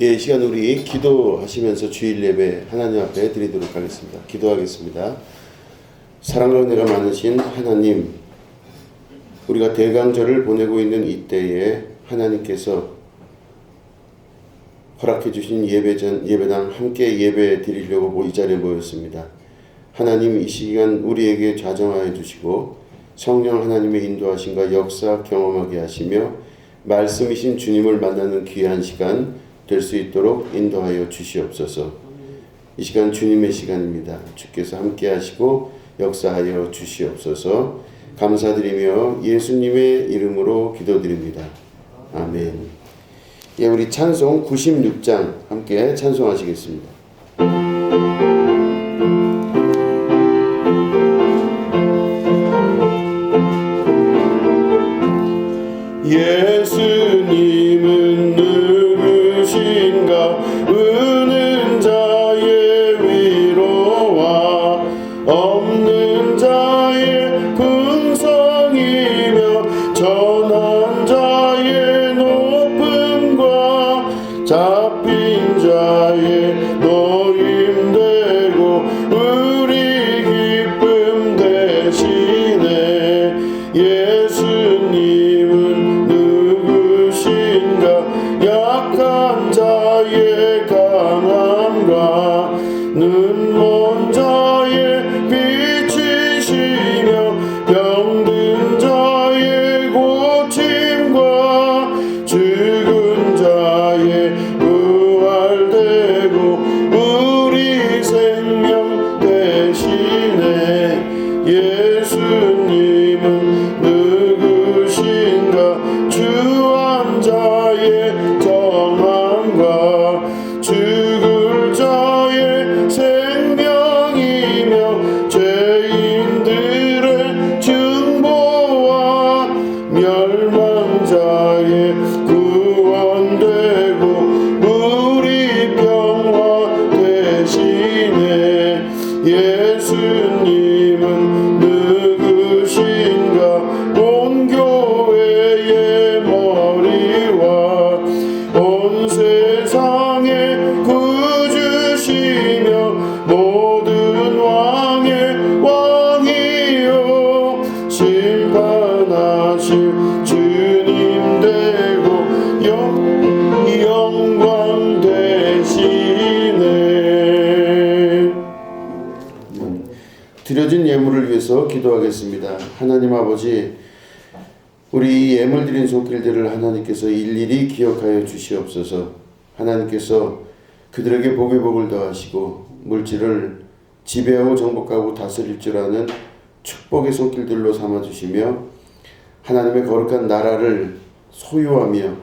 이 시간 우리 기도하시면서 주일 예배 하나님 앞에 드리도록 하겠습니다. 기도하겠습니다. 사랑과 은혜가 많으신 하나님, 우리가 대강절을 보내고 있는 이때에 하나님께서 허락해 주신 예배당 함께 예배 드리려고 이 자리에 모였습니다. 하나님, 이 시간 우리에게 좌정하여 주시고 성령 하나님의 인도하심과 역사 경험하게 하시며 말씀이신 주님을 만나는 귀한 시간 될 수 있도록 인도하여 주시옵소서. 이 시간 주님의 시간입니다. 주께서 함께 하시고 역사하여 주시옵소서. 감사드리며 예수님의 이름으로 기도드립니다. 아멘. 예, 우리 찬송 96장 함께 찬송하시겠습니다. 예수님은 누구신가? 우는 자의 위로와 없는 자의 풍성이며 전한 자의 높음과 잡힌 자의 노임되고 우리 기쁨 되시네. 예수님은 약한 자의 강함과 눈먼 자의 빛이시며 병든 자의 고침과 죽은 자의 부활되고 우리 생명 되시네. 예수님은 누구신가? 주한 자의 정함과 죽을 자의 생명이며 죄인들의 중보와 멸망자의 구원되고 우리 평화 되시네. 예수님은 누구신가? 온 교회의 머리와 온 세상의 구주시며 모든 왕의 왕이요 심판하실 주님 되고 영광 되시네. 드려진 예물을 위해서 기도하겠습니다. 하나님 아버지, 우리 예물 드린 손길들을 하나님께서 일일이 기억하여 주시옵소서. 하나님께서 그들에게 복의 복을 더하시고 물질을 지배하고 정복하고 다스릴 줄 아는 축복의 손길들로 삼아주시며 하나님의 거룩한 나라를 소유하며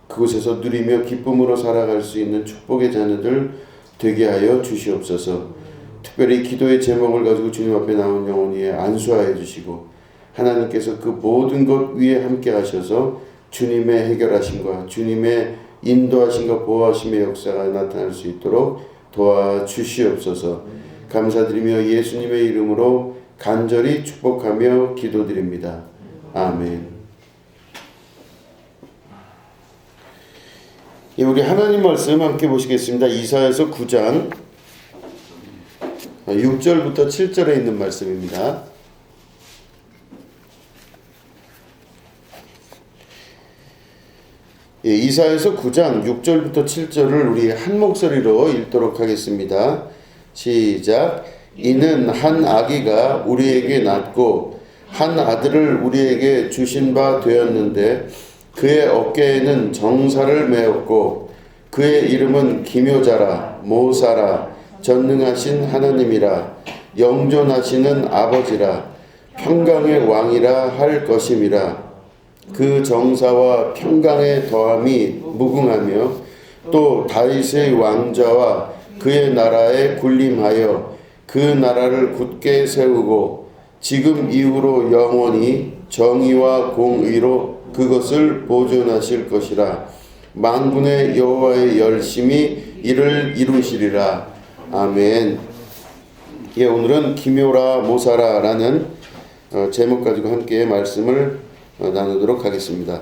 그곳에서 누리며 기쁨으로 살아갈 수 있는 축복의 자녀들 되게 하여 주시옵소서. 특별히 기도의 제목을 가지고 주님 앞에 나온 영혼 위에 안수하여 주시고 하나님께서 그 모든 것 위에 함께 하셔서 주님의 해결하심과 주님의 인도하심과 보호하심의 역사가 나타날 수 있도록 도와주시옵소서. 감사드리며 예수님의 이름으로 간절히 축복하며 기도드립니다. 아멘. 예, 우리 하나님 말씀 함께 보시겠습니다. 이사야서 9장 6절부터 7절에 있는 말씀입니다. 예, 이사야서 9장 6절부터 7절을 우리 한 목소리로 읽도록 하겠습니다. 시작. 이는 한 아기가 우리에게 낳고 한 아들을 우리에게 주신 바 되었는데 그의 어깨에는 정사를 메었고 그의 이름은 기묘자라 모사라 전능하신 하나님이라 영존하시는 아버지라 평강의 왕이라 할 것임이라. 그 정사와 평강의 더함이 무궁하며 또 다윗의 왕좌와 그의 나라에 군림하여 그 나라를 굳게 세우고 지금 이후로 영원히 정의와 공의로 그것을 보존하실 것이라. 만군의 여호와의 열심히 이를 이루시리라. 아멘. 예, 오늘은 기묘라 모사라라는 제목 가지고 함께 말씀을 나누도록 하겠습니다.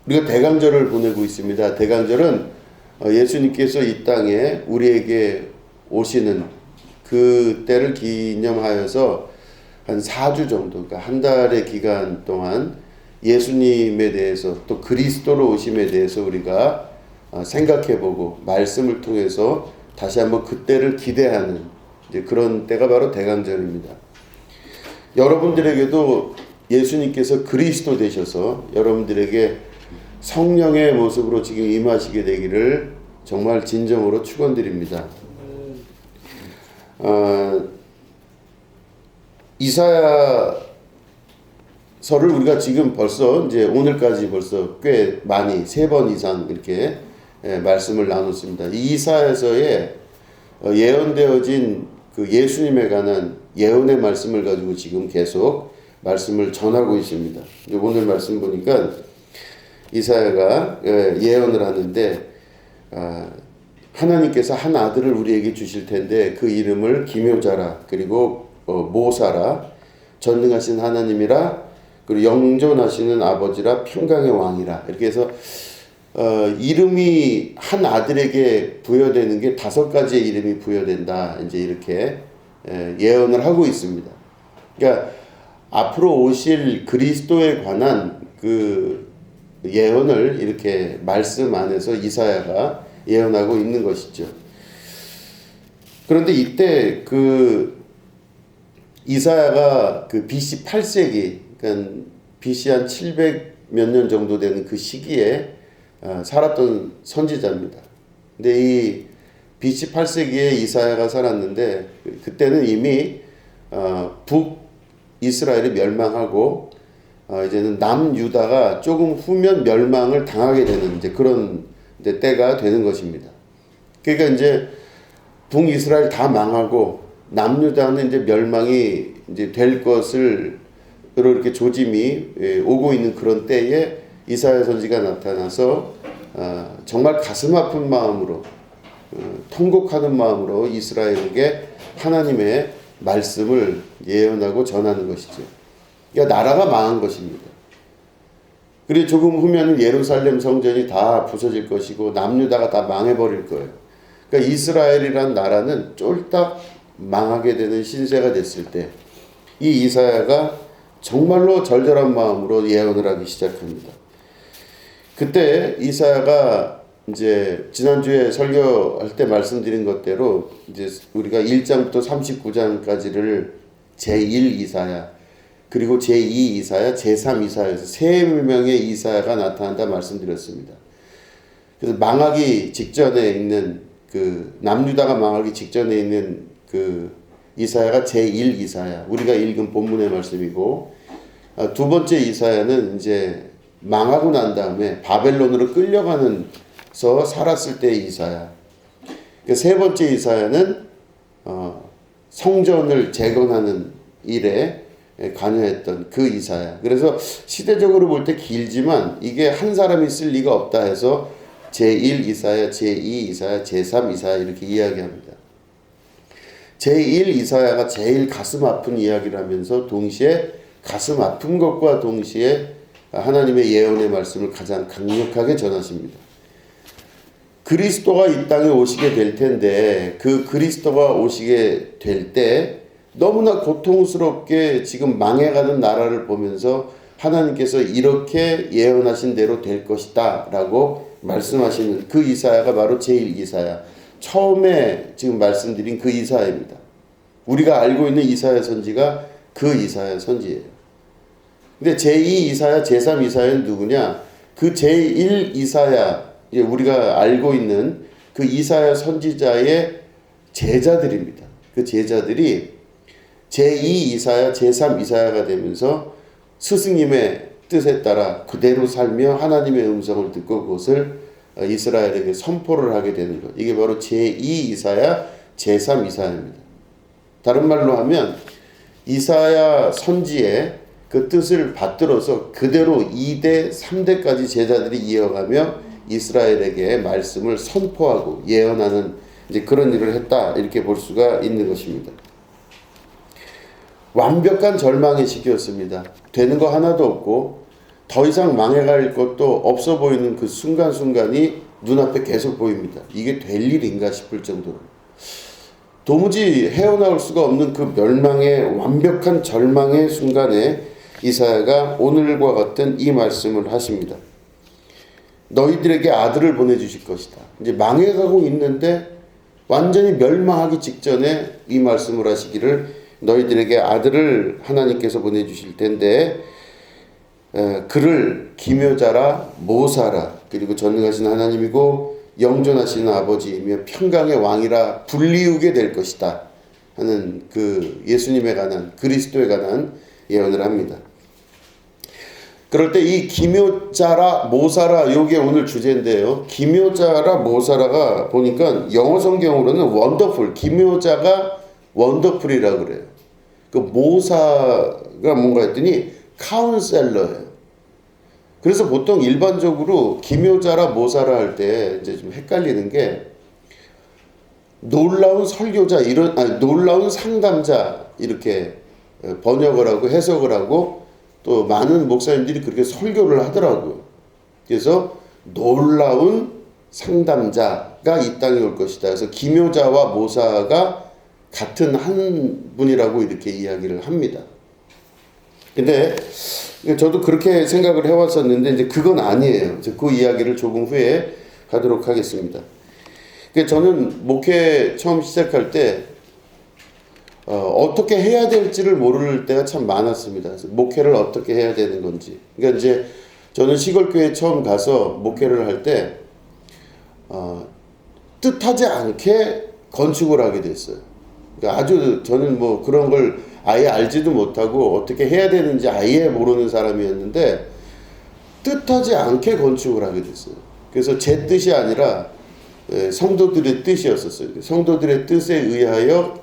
우리가 대강절을 보내고 있습니다. 대강절은 예수님께서 이 땅에 우리에게 오시는 그 때를 기념하여서 한 4주 정도, 그러니까 한 달의 기간 동안 예수님에 대해서 또 그리스도로 오심에 대해서 우리가 생각해보고 말씀을 통해서 다시 한번 그때를 기대하는 이제 그런 때가 바로 대강절입니다. 여러분들에게도 예수님께서 그리스도 되셔서 여러분들에게 성령의 모습으로 지금 임하시게 되기를 정말 진정으로 축원드립니다. 이사야서를 우리가 지금 벌써 이제 오늘까지 벌써 꽤 많이 3번 이상 이렇게 말씀을 나눴습니다. 이 이사야서에 예언되어진 그 예수님에 관한 예언의 말씀을 가지고 지금 계속 말씀을 전하고 있습니다. 오늘 말씀 보니까 이사야가 예언을 하는데 하나님께서 한 아들을 우리에게 주실 텐데 그 이름을 기묘자라, 그리고 모사라, 전능하신 하나님이라, 그리고 영존하시는 아버지라, 평강의 왕이라. 이렇게 해서 이름이 한 아들에게 부여되는 게 5가지의 이름이 부여된다. 이제 이렇게 예언을 하고 있습니다. 그러니까 앞으로 오실 그리스도에 관한 그 예언을 이렇게 말씀 안에서 이사야가 예언하고 있는 것이죠. 그런데 이때 그 이사야가 그 BC 8세기, 그러니까 BC 한 700 몇 년 정도 되는 그 시기에 살았던 선지자입니다. 근데 이 BC 8세기에 이사야가 살았는데 그때는 이미 북이스라엘이 멸망하고 이제는 남유다가 조금 후면 멸망을 당하게 되는 이제 그런 이제 때가 되는 것입니다. 그러니까 이제 북이스라엘 다 망하고 남유다는 이제 멸망이 이제 될 것을 이렇게 조짐이 오고 있는 그런 때에 이사야 선지가 나타나서 정말 가슴 아픈 마음으로 통곡하는 마음으로 이스라엘에게 하나님의 말씀을 예언하고 전하는 것이죠. 그러니까 나라가 망한 것입니다. 그리고 조금 후면은 예루살렘 성전이 다 부서질 것이고 남유다가 다 망해버릴 거예요. 그러니까 이스라엘이란 나라는 쫄딱 망하게 되는 신세가 됐을 때 이 이사야가 정말로 절절한 마음으로 예언을 하기 시작합니다. 그때 이사야가 이제 지난주에 설교할 때 말씀드린 것대로 이제 우리가 1장부터 39장까지를 제1 이사야, 그리고 제2 이사야, 제3 이사야에서 3명의 이사야가 나타난다 말씀드렸습니다. 그래서 망하기 직전에 있는 그 남유다가 망하기 직전에 있는 그 이사야가 제1 이사야, 우리가 읽은 본문의 말씀이고, 두 번째 이사야는 이제 망하고 난 다음에 바벨론으로 끌려가면서 살았을 때의 이사야. 세 번째 이사야는 성전을 재건하는 일에 관여했던 그 이사야. 그래서 시대적으로 볼 때 길지만 이게 한 사람이 쓸 리가 없다 해서 제1 이사야, 제2 이사야, 제3 이사야 이렇게 이야기합니다. 제1 이사야가 제일 가슴 아픈 이야기를 하면서 동시에 가슴 아픈 것과 동시에 하나님의 예언의 말씀을 가장 강력하게 전하십니다. 그리스도가 이 땅에 오시게 될 텐데 그 그리스도가 오시게 될 때 너무나 고통스럽게 지금 망해가는 나라를 보면서 하나님께서 이렇게 예언하신 대로 될 것이다 라고 말씀하시는 그 이사야가 바로 제1 이사야, 처음에 지금 말씀드린 그 이사야입니다. 우리가 알고 있는 이사야 선지가 그 이사야 선지예요. 근데 제2 이사야, 제3 이사야는 누구냐? 그 제1 이사야, 우리가 알고 있는 그 이사야 선지자의 제자들입니다. 그 제자들이 제2 이사야, 제3 이사야가 되면서 스승님의 뜻에 따라 그대로 살며 하나님의 음성을 듣고 그것을 이스라엘에게 선포를 하게 되는 것. 이게 바로 제2 이사야, 제3 이사야입니다. 다른 말로 하면 이사야 선지의 그 뜻을 받들어서 그대로 2대, 3대까지 제자들이 이어가며 이스라엘에게 말씀을 선포하고 예언하는 이제 그런 일을 했다. 이렇게 볼 수가 있는 것입니다. 완벽한 절망의 시기였습니다. 되는 거 하나도 없고 더 이상 망해갈 것도 없어 보이는 그 순간순간이 눈앞에 계속 보입니다. 이게 될 일인가 싶을 정도로. 도무지 헤어나올 수가 없는 그 멸망의 완벽한 절망의 순간에 이사야가 오늘과 같은 이 말씀을 하십니다. 너희들에게 아들을 보내주실 것이다. 이제 망해가고 있는데 완전히 멸망하기 직전에 이 말씀을 하시기를 너희들에게 아들을 하나님께서 보내주실 텐데 그를 기묘자라 모사라 그리고 전능하신 하나님이고 영존하시는 아버지이며 평강의 왕이라 불리우게 될 것이다 하는 그 예수님에 관한 그리스도에 관한 예언을 합니다. 그럴 때 이 기묘자라 모사라 요게 오늘 주제인데요. 기묘자라 모사라가 보니까 영어 성경으로는 원더풀, 기묘자가 원더풀이라고 그래요. 그 모사가 뭔가 했더니 카운셀러예요. 그래서 보통 일반적으로 기묘자라 모사라 할 때 이제 좀 헷갈리는 게 놀라운 설교자 놀라운 상담자 이렇게 번역을 하고 해석을 하고 또 많은 목사님들이 그렇게 설교를 하더라고요. 그래서 놀라운 상담자가 이 땅에 올 것이다. 그래서 기묘자와 모사가 같은 한 분이라고 이렇게 이야기를 합니다. 근데 저도 그렇게 생각을 해왔었는데 이제 그건 아니에요. 이제 그 이야기를 조금 후에 하도록 하겠습니다. 저는 목회 처음 시작할 때 어떻게 해야 될지를 모를 때가 참 많았습니다. 그래서 목회를 어떻게 해야 되는 건지. 그러니까 이제 저는 시골교회 처음 가서 목회를 할 때 뜻하지 않게 건축을 하게 됐어요. 그러니까 아주 저는 뭐 그런 걸 아예 알지도 못하고 어떻게 해야 되는지 아예 모르는 사람이었는데 뜻하지 않게 건축을 하게 됐어요. 그래서 제 뜻이 아니라 성도들의 뜻이었었어요. 성도들의 뜻에 의하여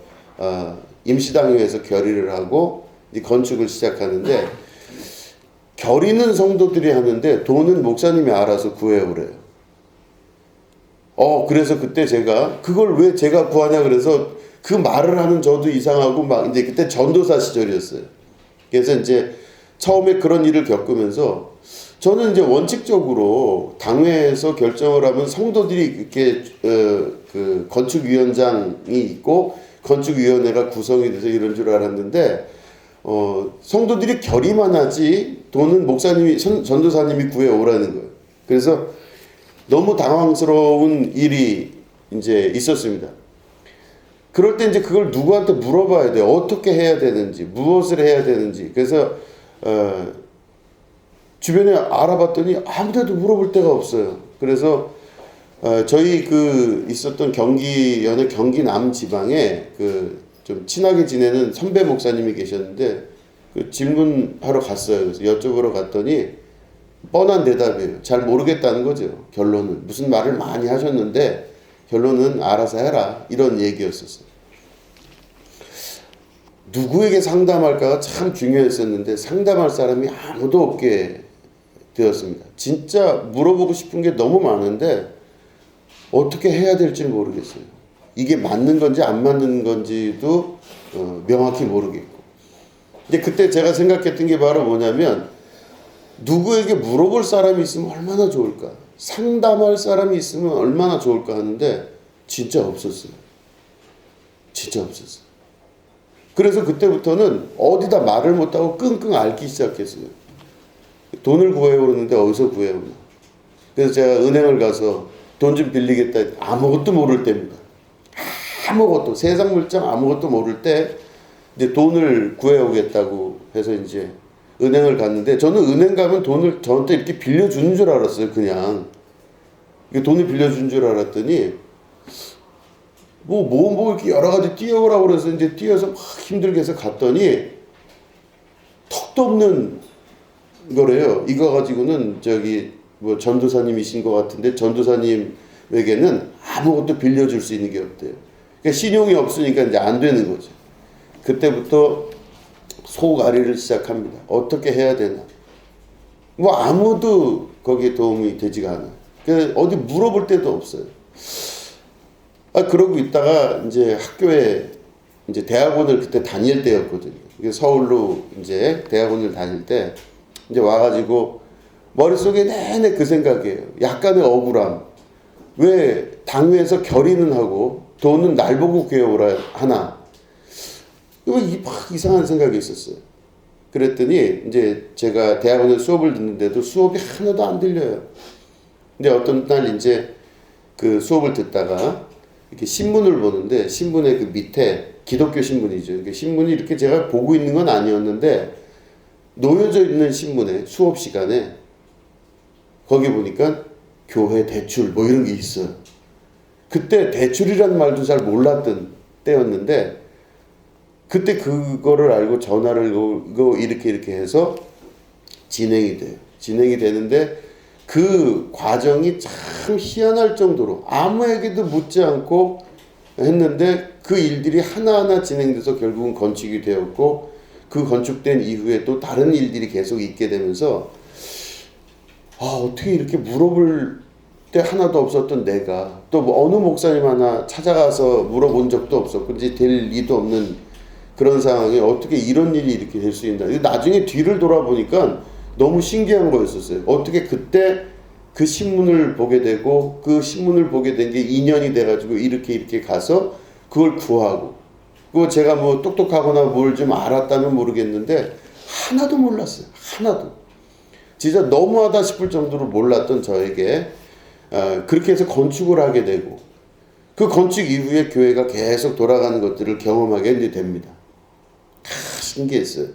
임시당회에서 결의를 하고 건축을 시작하는데 결의는 성도들이 하는데 돈은 목사님이 알아서 구해오래요. 그래서 그때 제가 그걸 왜 제가 구하냐 그래서 그 말을 하는 저도 이상하고 막 이제 그때 전도사 시절이었어요. 그래서 이제 처음에 그런 일을 겪으면서 저는 이제 원칙적으로 당회에서 결정을 하면 성도들이 이렇게 그 건축위원장이 있고 건축위원회가 구성이 돼서 이런 줄 알았는데 성도들이 결의만 하지 돈은 목사님이 전도사님이 구해 오라는 거예요. 그래서 너무 당황스러운 일이 이제 있었습니다. 그럴 때 이제 그걸 누구한테 물어봐야 돼요. 어떻게 해야 되는지, 무엇을 해야 되는지. 그래서 주변에 알아봤더니 아무데도 물어볼 데가 없어요. 그래서 저희 그 있었던 경기연의 경기 남 지방에 그 좀 친하게 지내는 선배 목사님이 계셨는데 그 질문하러 갔어요. 그래서 여쭤보러 갔더니 뻔한 대답이에요. 잘 모르겠다는 거죠. 결론은 무슨 말을 많이 하셨는데 결론은 알아서 해라 이런 얘기였었어요. 누구에게 상담할까가 참 중요했었는데 상담할 사람이 아무도 없게 되었습니다. 진짜 물어보고 싶은 게 너무 많은데 어떻게 해야 될지 모르겠어요. 이게 맞는 건지 안 맞는 건지도 명확히 모르겠고. 근데 그때 제가 생각했던 게 바로 뭐냐면 누구에게 물어볼 사람이 있으면 얼마나 좋을까, 상담할 사람이 있으면 얼마나 좋을까 하는데 진짜 없었어요. 진짜 없었어요. 그래서 그때부터는 어디다 말을 못하고 끙끙 앓기 시작했어요. 돈을 구해오는데 어디서 구해오나. 그래서 제가 은행을 가서 돈 좀 빌리겠다. 아무것도 모를 때입니다. 아무것도, 세상 물정 아무것도 모를 때 이제 돈을 구해오겠다고 해서 이제 은행을 갔는데 저는 은행 가면 돈을 저한테 이렇게 빌려주는 줄 알았어요. 그냥 돈을 빌려준 줄 알았더니 뭐 이렇게 여러 가지 뛰어오라고 그래서 이제 뛰어서 막 힘들게 해서 갔더니 턱도 없는 거래요. 이거 가지고는 저기 뭐 전도사님이신 것 같은데 전도사님에게는 아무것도 빌려줄 수 있는 게 없대요. 그러니까 신용이 없으니까 이제 안 되는 거죠. 그때부터 속앓이를 시작합니다. 어떻게 해야 되나. 뭐 아무도 거기에 도움이 되지가 않아요. 그래서 어디 물어볼 데도 없어요. 그러고 있다가 이제 학교에 이제 대학원을 그때 다닐 때였거든요. 서울로 이제 대학원을 다닐 때 이제 와가지고 머릿속에 내내 그 생각이에요. 약간의 억울함. 왜 당회에서 결의는 하고 돈은 날 보고 교회오라 하나. 막 이상한 생각이 있었어요. 그랬더니 이제 제가 대학원에 수업을 듣는데도 수업이 하나도 안 들려요. 근데 어떤 날 이제 그 수업을 듣다가 이렇게 신문을 보는데 신문의 그 밑에 기독교 신문이죠. 신문이 이렇게 제가 보고 있는 건 아니었는데 놓여져 있는 신문에 수업 시간에 거기 보니까 교회 대출 뭐 이런 게 있어요. 그때 대출이라는 말도 잘 몰랐던 때였는데 그때 그거를 알고 전화를 이렇게 해서 진행이 돼요. 진행이 되는데 그 과정이 참 희한할 정도로 아무에게도 묻지 않고 했는데 그 일들이 하나하나 진행돼서 결국은 건축이 되었고 그 건축된 이후에 또 다른 일들이 계속 있게 되면서 어떻게 이렇게 물어볼 때 하나도 없었던 내가 또 뭐 어느 목사님 하나 찾아가서 물어본 적도 없었고 이제 될 리도 없는 그런 상황에 어떻게 이런 일이 이렇게 될 수 있나. 나중에 뒤를 돌아보니까 너무 신기한 거였었어요. 어떻게 그때 그 신문을 보게 되고 그 신문을 보게 된 게 인연이 돼가지고 이렇게 가서 그걸 구하고 그거 제가 뭐 똑똑하거나 뭘 좀 알았다면 모르겠는데 하나도 몰랐어요. 하나도. 진짜 너무하다 싶을 정도로 몰랐던 저에게 그렇게 해서 건축을 하게 되고 그 건축 이후에 교회가 계속 돌아가는 것들을 경험하게 이제 됩니다. 신기했어요.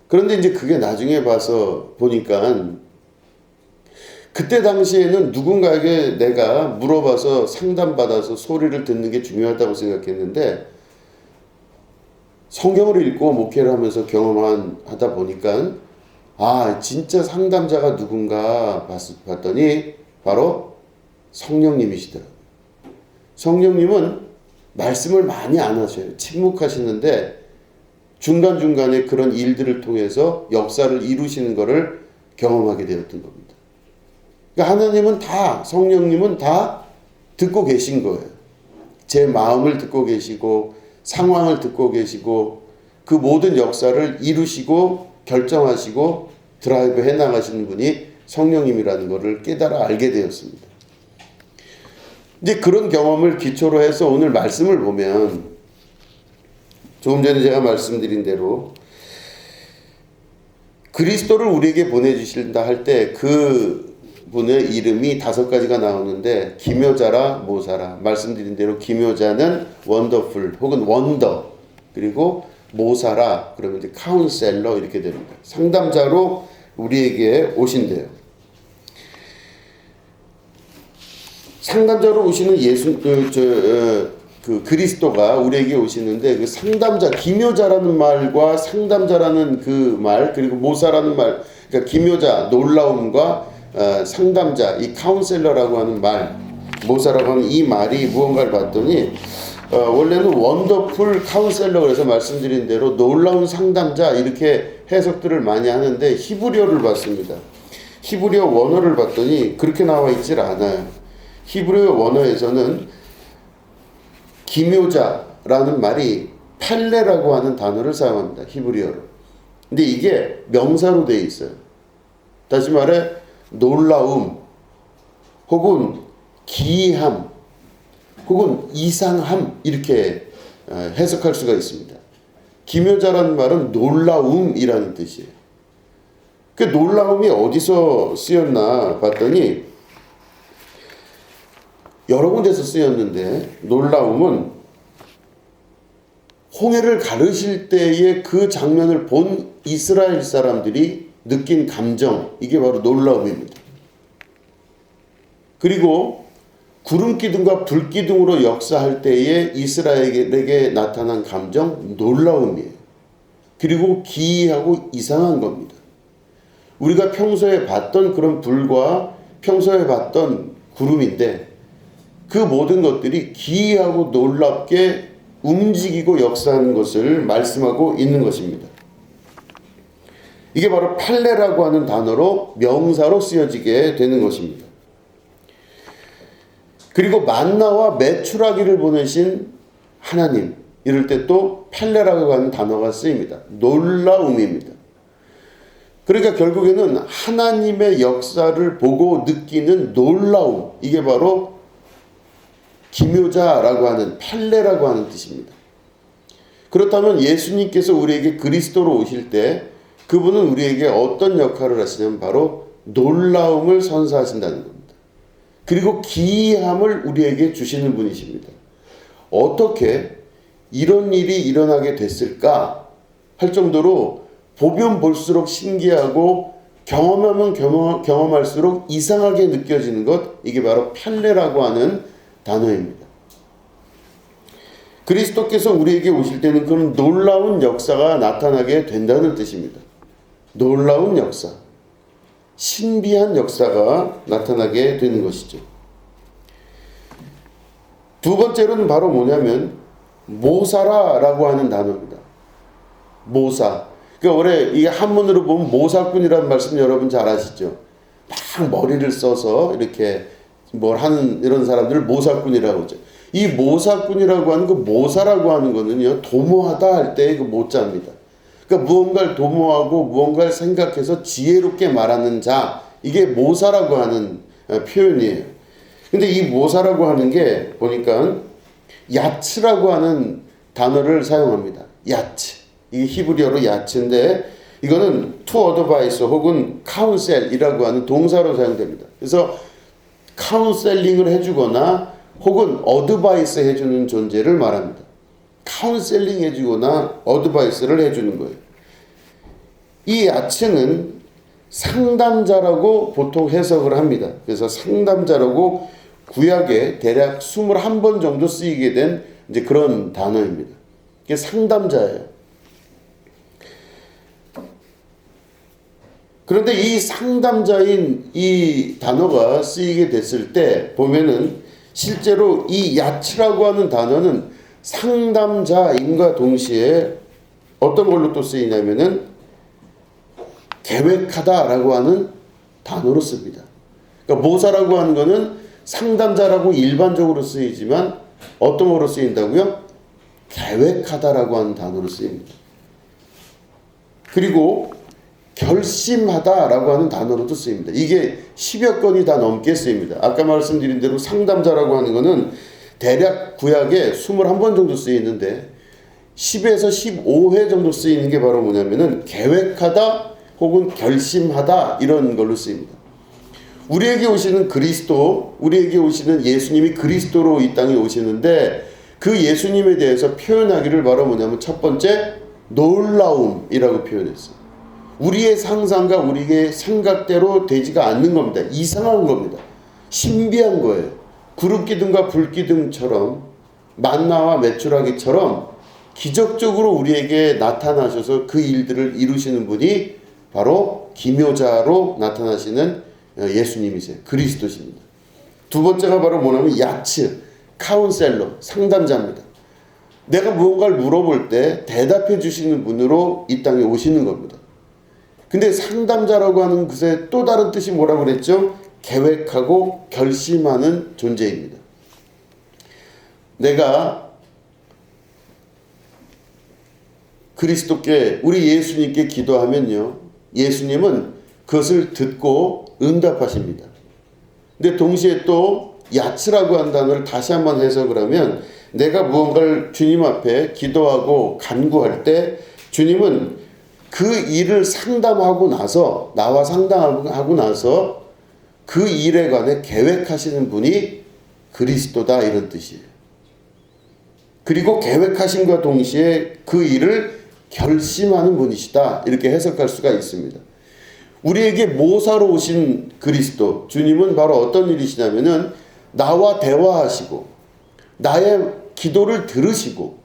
그런데 이제 그게 나중에 봐서 보니까 그때 당시에는 누군가에게 내가 물어봐서 상담받아서 소리를 듣는 게 중요하다고 생각했는데 성경을 읽고 목회를 하면서 경험하다 보니까 진짜 상담자가 누군가 봤더니 바로 성령님이시더라고요. 성령님은 말씀을 많이 안 하셔요. 침묵하시는데 중간중간에 그런 일들을 통해서 역사를 이루시는 것을 경험하게 되었던 겁니다. 그러니까 하나님은 성령님은 다 듣고 계신 거예요. 제 마음을 듣고 계시고 상황을 듣고 계시고 그 모든 역사를 이루시고 결정하시고 드라이브 해나가시는 분이 성령님이라는 것을 깨달아 알게 되었습니다. 이제 그런 경험을 기초로 해서 오늘 말씀을 보면 조금 전에 제가 말씀드린 대로 그리스도를 우리에게 보내주신다 할 때 그 분의 이름이 5가지가 나오는데 기묘자라 모사라. 말씀드린 대로 기묘자는 원더풀 혹은 원더, 그리고 모사라 그러면 이제 카운셀러 이렇게 됩니다. 상담자로 우리에게 오신대요. 상담자로 오시는 그리스도가 우리에게 오시는데 그 상담자, 기묘자라는 말과 상담자라는 그 말, 그리고 모사라는 말, 그러니까 기묘자, 놀라움과 상담자, 이 카운셀러라고 하는 말, 모사라고 하는 이 말이 무언가를 봤더니 원래는 원더풀 카운셀러, 그래서 말씀드린 대로 놀라운 상담자 이렇게 해석들을 많이 하는데 히브리어를 봤습니다. 히브리어 원어를 봤더니 그렇게 나와 있질 않아요. 히브리어 원어에서는 기묘자라는 말이 펠레라고 하는 단어를 사용합니다. 히브리어로. 근데 이게 명사로 되어 있어요. 다시 말해 놀라움 혹은 기이함 혹은 이상함 이렇게 해석할 수가 있습니다. 기묘자라는 말은 놀라움이라는 뜻이에요. 그 놀라움이 어디서 쓰였나 봤더니 여러 군데서 쓰였는데 놀라움은 홍해를 가르실 때의 그 장면을 본 이스라엘 사람들이 느낀 감정, 이게 바로 놀라움입니다. 그리고 구름기둥과 불기둥으로 역사할 때에 이스라엘에게 나타난 감정, 놀라움이에요. 그리고 기이하고 이상한 겁니다. 우리가 평소에 봤던 그런 불과 평소에 봤던 구름인데 그 모든 것들이 기이하고 놀랍게 움직이고 역사하는 것을 말씀하고 있는 것입니다. 이게 바로 팔레라고 하는 단어로 명사로 쓰여지게 되는 것입니다. 그리고 만나와 메추라기를 보내신 하나님, 이럴 때 또 팔레라고 하는 단어가 쓰입니다. 놀라움입니다. 그러니까 결국에는 하나님의 역사를 보고 느끼는 놀라움, 이게 바로 기묘자라고 하는, 펠레라고 하는 뜻입니다. 그렇다면 예수님께서 우리에게 그리스도로 오실 때 그분은 우리에게 어떤 역할을 하시냐면 바로 놀라움을 선사하신다는 겁니다. 그리고 기이함을 우리에게 주시는 분이십니다. 어떻게 이런 일이 일어나게 됐을까 할 정도로 보면 볼수록 신기하고 경험하면 경험할수록 이상하게 느껴지는 것, 이게 바로 펠레라고 하는 단어입니다. 그리스도께서 우리에게 오실 때는 그런 놀라운 역사가 나타나게 된다는 뜻입니다. 놀라운 역사, 신비한 역사가 나타나게 되는 것이죠. 두 번째로는 바로 뭐냐면 모사라라고 하는 단어입니다. 모사. 그러니까 원래 이게 한문으로 보면 모사꾼이라는 말씀 여러분 잘 아시죠? 막 머리를 써서 이렇게 뭘 하는 이런 사람들을 모사꾼이라고 하죠. 이 모사꾼이라고 하는 그 모사라고 하는 거는요, 도모하다 할 때 그 모자입니다. 그러니까 무언가를 도모하고 무언가를 생각해서 지혜롭게 말하는 자, 이게 모사라고 하는 표현이에요. 근데 이 모사라고 하는 게 보니까 야츠라고 하는 단어를 사용합니다. 야츠. 이게 히브리어로 야츠인데 이거는 to advise 혹은 counsel이라고 하는 동사로 사용됩니다. 그래서 카운셀링을 해주거나 혹은 어드바이스 해주는 존재를 말합니다. 카운셀링 해주거나 어드바이스를 해주는 거예요. 이 야츠는 상담자라고 보통 해석을 합니다. 그래서 상담자라고 구약에 대략 21번 정도 쓰이게 된 이제 그런 단어입니다. 이게 상담자예요. 그런데 이 상담자인 이 단어가 쓰이게 됐을 때 보면은 실제로 이 야츠라고 하는 단어는 상담자임과 동시에 어떤 걸로 또 쓰이냐면은 계획하다라고 하는 단어로 씁니다. 그러니까 모사라고 하는 거는 상담자라고 일반적으로 쓰이지만 어떤 거로 쓰인다고요? 계획하다라고 하는 단어로 쓰입니다. 그리고 결심하다라고 하는 단어로도 쓰입니다. 이게 10여 건이 다 넘게 쓰입니다. 아까 말씀드린 대로 상담자라고 하는 거는 대략 구약에 21번 정도 쓰이는데 10에서 15회 정도 쓰이는 게 바로 뭐냐면은 계획하다 혹은 결심하다 이런 걸로 쓰입니다. 우리에게 오시는 그리스도, 우리에게 오시는 예수님이 그리스도로 이 땅에 오시는데 그 예수님에 대해서 표현하기를 바로 뭐냐면 첫 번째 놀라움이라고 표현했어요. 우리의 상상과 우리의 생각대로 되지가 않는 겁니다. 이상한 겁니다. 신비한 거예요. 구름기둥과 불기둥처럼 만나와 메추라기처럼 기적적으로 우리에게 나타나셔서 그 일들을 이루시는 분이 바로 기묘자로 나타나시는 예수님이세요. 그리스도십니다. 두 번째가 바로 뭐냐면 야츠, 카운셀러, 상담자입니다. 내가 무언가를 물어볼 때 대답해 주시는 분으로 이 땅에 오시는 겁니다. 근데 상담자라고 하는 것의 또 다른 뜻이 뭐라고 그랬죠? 계획하고 결심하는 존재입니다. 내가 그리스도께, 우리 예수님께 기도하면요, 예수님은 그것을 듣고 응답하십니다. 근데 동시에 또 야츠라고 한 단어를 다시 한번 해석을 하면 내가 무언가를 주님 앞에 기도하고 간구할 때 주님은 그 일을 상담하고 나서, 나와 상담하고 나서 그 일에 관해 계획하시는 분이 그리스도다, 이런 뜻이에요. 그리고 계획하심과 동시에 그 일을 결심하는 분이시다, 이렇게 해석할 수가 있습니다. 우리에게 모사로 오신 그리스도, 주님은 바로 어떤 일이시냐면은 나와 대화하시고 나의 기도를 들으시고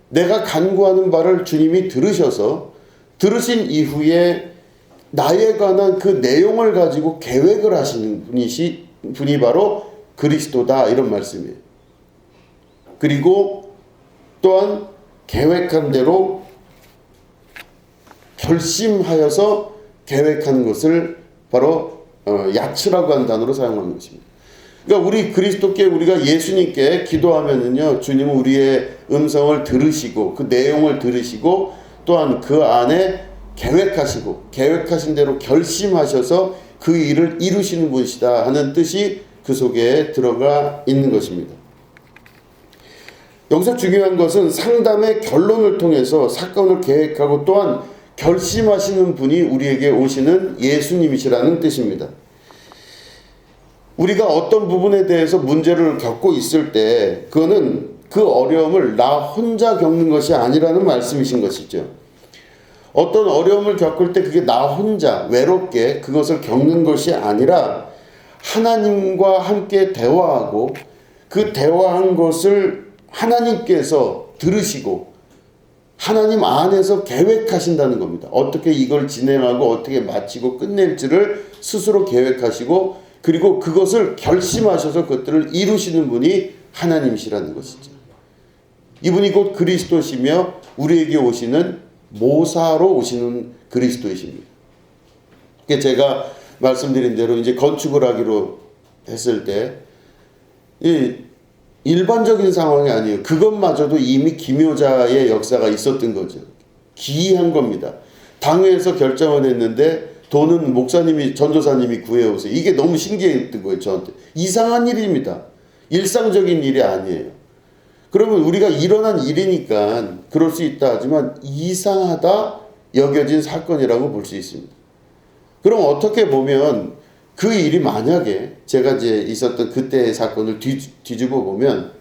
내가 간구하는 바를 주님이 들으셔서 들으신 이후에 나에 관한 그 내용을 가지고 계획을 하시는 분이 바로 그리스도다, 이런 말씀이에요. 그리고 또한 계획한 대로 결심하여서 계획하는 것을 바로 야츠라고 하는 단어로 사용하는 것입니다. 그러니까 우리 그리스도께, 우리가 예수님께 기도하면은요, 주님은 우리의 음성을 들으시고 그 내용을 들으시고 또한 그 안에 계획하시고 계획하신 대로 결심하셔서 그 일을 이루시는 분이시다 하는 뜻이 그 속에 들어가 있는 것입니다. 여기서 중요한 것은 상담의 결론을 통해서 사건을 계획하고 또한 결심하시는 분이 우리에게 오시는 예수님이시라는 뜻입니다. 우리가 어떤 부분에 대해서 문제를 겪고 있을 때 그거는 그 어려움을 나 혼자 겪는 것이 아니라는 말씀이신 것이죠. 어떤 어려움을 겪을 때 그게 나 혼자 외롭게 그것을 겪는 것이 아니라 하나님과 함께 대화하고 그 대화한 것을 하나님께서 들으시고 하나님 안에서 계획하신다는 겁니다. 어떻게 이걸 진행하고 어떻게 마치고 끝낼지를 스스로 계획하시고 그리고 그것을 결심하셔서 그것들을 이루시는 분이 하나님이시라는 것이죠. 이분이 곧 그리스도시며 우리에게 오시는 모사로 오시는 그리스도이십니다. 제가 말씀드린 대로 이제 건축을 하기로 했을 때 이 일반적인 상황이 아니에요. 그것마저도 이미 기묘자의 역사가 있었던 거죠. 기이한 겁니다. 당회에서 결정을 했는데 돈은 목사님이 전도사님이 구해오세요. 이게 너무 신기했던 거예요. 저한테. 이상한 일입니다. 일상적인 일이 아니에요. 그러면 우리가 일어난 일이니까 그럴 수 있다 하지만 이상하다 여겨진 사건이라고 볼 수 있습니다. 그럼 어떻게 보면 그 일이 만약에 제가 이제 있었던 그때의 사건을 뒤집어 보면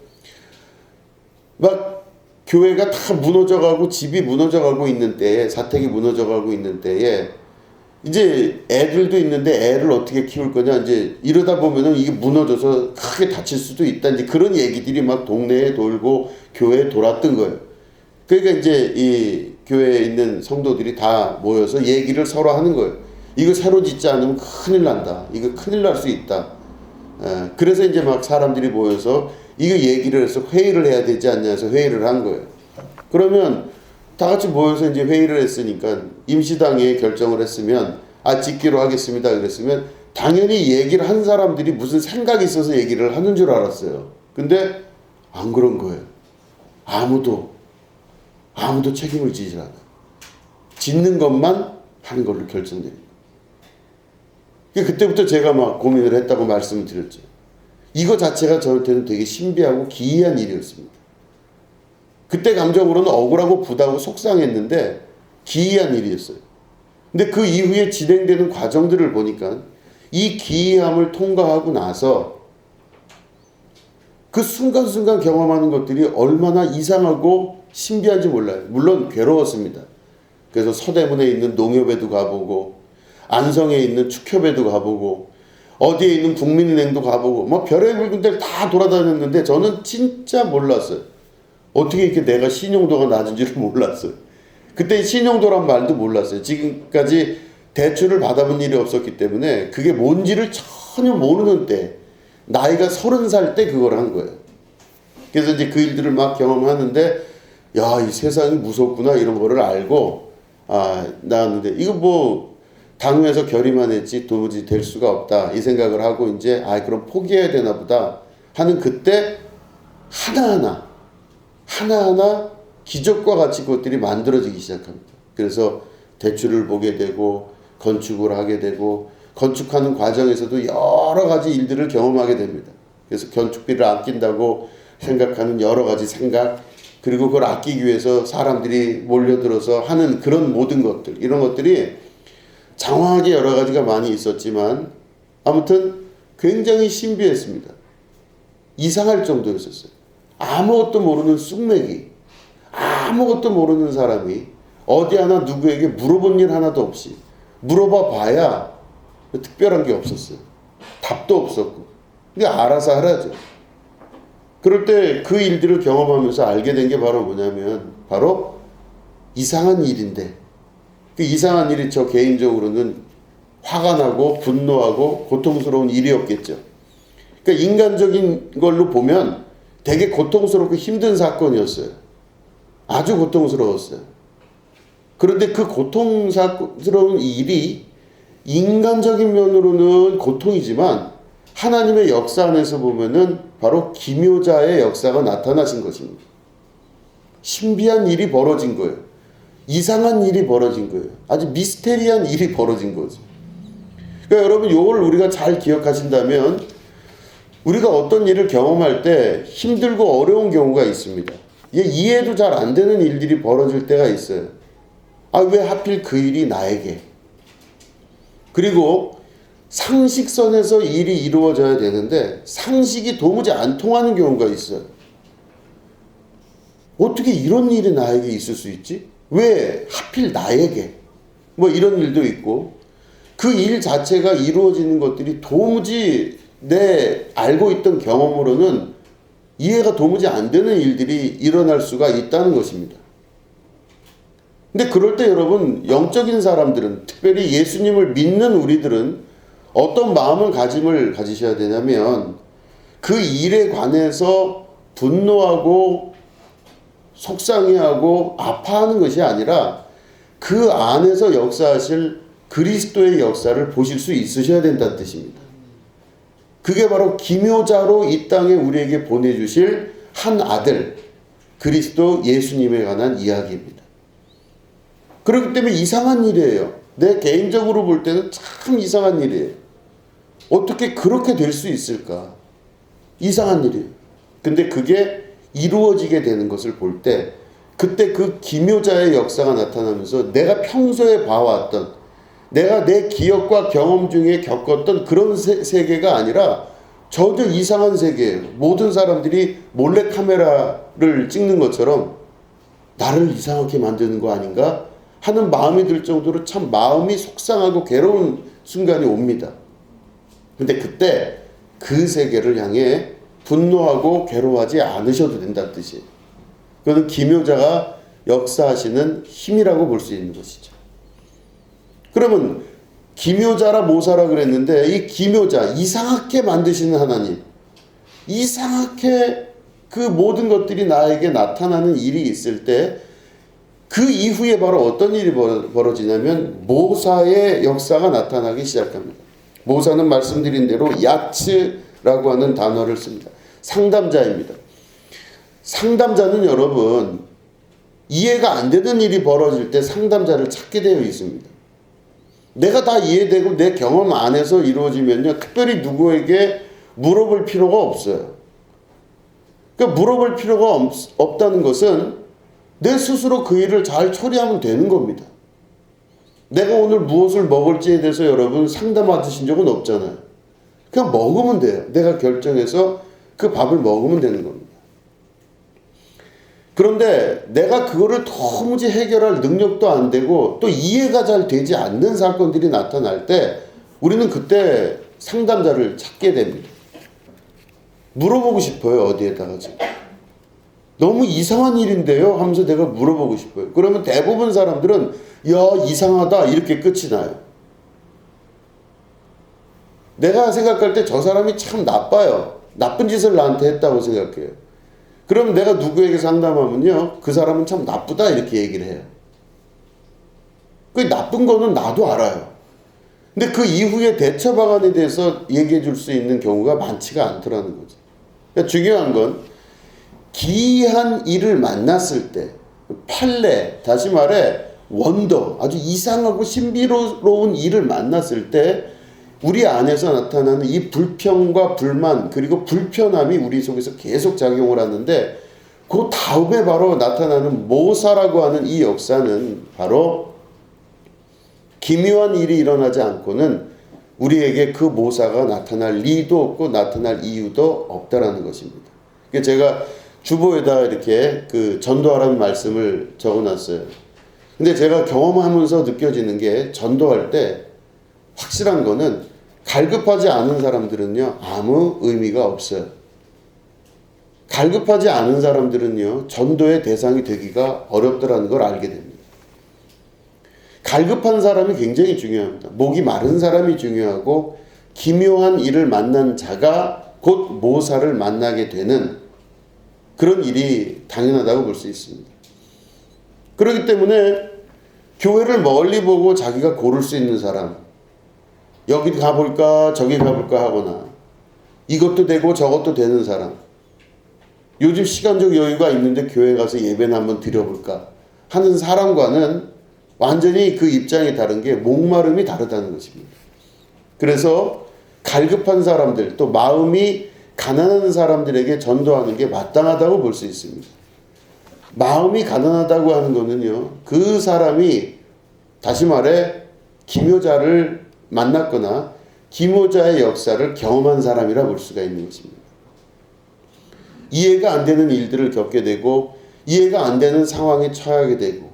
막 교회가 다 무너져가고 집이 무너져가고 있는 때에 사택이 무너져가고 있는 때에 이제 애들도 있는데 애를 어떻게 키울 거냐 이제 이러다 보면은 이게 무너져서 크게 다칠 수도 있다 이제 그런 얘기들이 막 동네에 돌고 교회에 돌았던 거예요. 그러니까 이제 이 교회에 있는 성도들이 다 모여서 얘기를 서로 하는 거예요. 이거 새로 짓지 않으면 큰일 난다. 이거 큰일 날 수 있다. 그래서 이제 막 사람들이 모여서 이거 얘기를 해서 회의를 해야 되지 않냐 해서 회의를 한 거예요. 그러면 다 같이 모여서 이제 회의를 했으니까 임시당에 결정을 했으면 짓기로 하겠습니다. 그랬으면 당연히 얘기를 한 사람들이 무슨 생각이 있어서 얘기를 하는 줄 알았어요. 근데 안 그런 거예요. 아무도 책임을 지지 않아. 짓는 것만 하는 걸로 결정됩니다. 그때부터 제가 막 고민을 했다고 말씀을 드렸죠. 이거 자체가 저한테는 되게 신비하고 기이한 일이었습니다. 그때 감정으로는 억울하고 부담하고 속상했는데 기이한 일이었어요. 근데 그 이후에 진행되는 과정들을 보니까 이 기이함을 통과하고 나서 그 순간순간 경험하는 것들이 얼마나 이상하고 신비한지 몰라요. 물론 괴로웠습니다. 그래서 서대문에 있는 농협에도 가보고 안성에 있는 축협에도 가보고 어디에 있는 국민은행도 가보고 뭐 별의별 군데를 다 돌아다녔는데 저는 진짜 몰랐어요. 어떻게 이렇게 내가 신용도가 낮은지를 몰랐어요. 그때 신용도란 말도 몰랐어요. 지금까지 대출을 받아본 일이 없었기 때문에 그게 뭔지를 전혀 모르는 때 나이가 30살 때 그걸 한 거예요. 그래서 이제 그 일들을 막 경험하는데 야, 이 세상이 무섭구나 이런 거를 알고 나왔는데 이거 뭐 당회에서 결의만 했지 도무지 될 수가 없다 이 생각을 하고 이제 그럼 포기해야 되나 보다 하는 그때 하나하나 기적과 같이 그것들이 만들어지기 시작합니다. 그래서 대출을 보게 되고 건축을 하게 되고 건축하는 과정에서도 여러 가지 일들을 경험하게 됩니다. 그래서 건축비를 아낀다고 생각하는 여러 가지 생각 그리고 그걸 아끼기 위해서 사람들이 몰려들어서 하는 그런 모든 것들 이런 것들이 장황하게 여러 가지가 많이 있었지만 아무튼 굉장히 신비했습니다. 이상할 정도였었어요. 아무것도 모르는 쑥맥이 아무것도 모르는 사람이 어디 하나 누구에게 물어본 일 하나도 없이 물어봐 봐야 특별한 게 없었어요. 답도 없었고 근데 알아서 하라죠. 그럴 때 그 일들을 경험하면서 알게 된 게 바로 뭐냐면 바로 이상한 일인데 그 이상한 일이 저 개인적으로는 화가 나고 분노하고 고통스러운 일이었겠죠. 그러니까 인간적인 걸로 보면 되게 고통스럽고 힘든 사건이었어요. 아주 고통스러웠어요. 그런데 그 고통스러운 일이 인간적인 면으로는 고통이지만 하나님의 역사 안에서 보면은 바로 기묘자의 역사가 나타나신 것입니다. 신비한 일이 벌어진 거예요. 이상한 일이 벌어진 거예요. 아주 미스테리한 일이 벌어진 거죠. 그러니까 여러분 이걸 우리가 잘 기억하신다면 우리가 어떤 일을 경험할 때 힘들고 어려운 경우가 있습니다. 이해도 잘 안 되는 일들이 벌어질 때가 있어요. 왜 하필 그 일이 나에게? 그리고 상식선에서 일이 이루어져야 되는데 상식이 도무지 안 통하는 경우가 있어요. 어떻게 이런 일이 나에게 있을 수 있지? 왜 하필 나에게? 이런 일도 있고 그 일 자체가 이루어지는 것들이 도무지 내 알고 있던 경험으로는 이해가 도무지 안 되는 일들이 일어날 수가 있다는 것입니다. 근데 그럴 때 여러분 영적인 사람들은 특별히 예수님을 믿는 우리들은 어떤 마음을 가지셔야 되냐면 그 일에 관해서 분노하고 속상해하고 아파하는 것이 아니라 그 안에서 역사하실 그리스도의 역사를 보실 수 있으셔야 된다는 뜻입니다. 그게 바로 기묘자로 이 땅에 우리에게 보내주실 한 아들 그리스도 예수님에 관한 이야기입니다. 그렇기 때문에 이상한 일이에요. 내 개인적으로 볼 때는 참 이상한 일이에요. 어떻게 그렇게 될 수 있을까? 이상한 일이에요. 근데 그게 이루어지게 되는 것을 볼 때 그때 그 기묘자의 역사가 나타나면서 내가 평소에 봐왔던 내가 내 기억과 경험 중에 겪었던 그런 세계가 아니라 전혀 이상한 세계예요. 모든 사람들이 몰래카메라를 찍는 것처럼 나를 이상하게 만드는 거 아닌가 하는 마음이 들 정도로 참 마음이 속상하고 괴로운 순간이 옵니다. 근데 그때 그 세계를 향해 분노하고 괴로워하지 않으셔도 된다는 뜻이에요. 그것은 기묘자가 역사하시는 힘이라고 볼 수 있는 것이죠. 그러면 기묘자라 모사라 그랬는데 이 기묘자, 이상하게 만드시는 하나님, 이상하게 그 모든 것들이 나에게 나타나는 일이 있을 때 그 이후에 바로 어떤 일이 벌어지냐면 모사의 역사가 나타나기 시작합니다. 모사는 말씀드린 대로 야츠라고 하는 단어를 씁니다. 상담자입니다. 상담자는 여러분 이해가 안 되는 일이 벌어질 때 상담자를 찾게 되어 있습니다. 내가 다 이해되고 내 경험 안에서 이루어지면요 특별히 누구에게 물어볼 필요가 없어요. 그러니까 물어볼 필요가 없다는 것은 내 스스로 그 일을 잘 처리하면 되는 겁니다. 내가 오늘 무엇을 먹을지에 대해서 여러분 상담받으신 적은 없잖아요. 그냥 먹으면 돼요. 내가 결정해서 그 밥을 먹으면 되는 겁니다. 그런데 내가 그거를 도무지 해결할 능력도 안 되고 또 이해가 잘 되지 않는 사건들이 나타날 때 우리는 그때 상담자를 찾게 됩니다. 물어보고 싶어요. 어디에다가 지금. 너무 이상한 일인데요 하면서 내가 물어보고 싶어요. 그러면 대부분 사람들은 야 이상하다 이렇게 끝이 나요. 내가 생각할 때 저 사람이 참 나빠요. 나쁜 짓을 나한테 했다고 생각해요. 그러면 내가 누구에게 상담하면요 그 사람은 참 나쁘다 이렇게 얘기를 해요. 그 나쁜 거는 나도 알아요. 근데 그 이후에 대처 방안에 대해서 얘기해 줄 수 있는 경우가 많지가 않더라는 거죠. 그러니까 중요한 건 기이한 일을 만났을 때 판례, 다시 말해 원더, 아주 이상하고 신비로운 일을 만났을 때 우리 안에서 나타나는 이 불평과 불만 그리고 불편함이 우리 속에서 계속 작용을 하는데 그 다음에 바로 나타나는 모사라고 하는 이 역사는 바로 기묘한 일이 일어나지 않고는 우리에게 그 모사가 나타날 리도 없고 나타날 이유도 없다라는 것입니다. 그러니까 제가 주보에다 이렇게 그 전도하라는 말씀을 적어놨어요. 근데 제가 경험하면서 느껴지는 게 전도할 때 확실한 거는 갈급하지 않은 사람들은요 아무 의미가 없어요. 갈급하지 않은 사람들은요 전도의 대상이 되기가 어렵더라는 걸 알게 됩니다. 갈급한 사람이 굉장히 중요합니다. 목이 마른 사람이 중요하고 기묘한 일을 만난 자가 곧 모사를 만나게 되는 그런 일이 당연하다고 볼 수 있습니다. 그렇기 때문에 교회를 멀리 보고 자기가 고를 수 있는 사람, 여기 가볼까 저기 가볼까 하거나 이것도 되고 저것도 되는 사람, 요즘 시간적 여유가 있는데 교회 가서 예배나 한번 드려볼까 하는 사람과는 완전히 그 입장이 다른 게 목마름이 다르다는 것입니다. 그래서 갈급한 사람들, 또 마음이 가난한 사람들에게 전도하는 게 마땅하다고 볼 수 있습니다. 마음이 가난하다고 하는 거는요, 그 사람이 다시 말해 기묘자를 만났거나 기묘자의 역사를 경험한 사람이라 볼 수가 있는 것입니다. 이해가 안 되는 일들을 겪게 되고 이해가 안 되는 상황에 처하게 되고,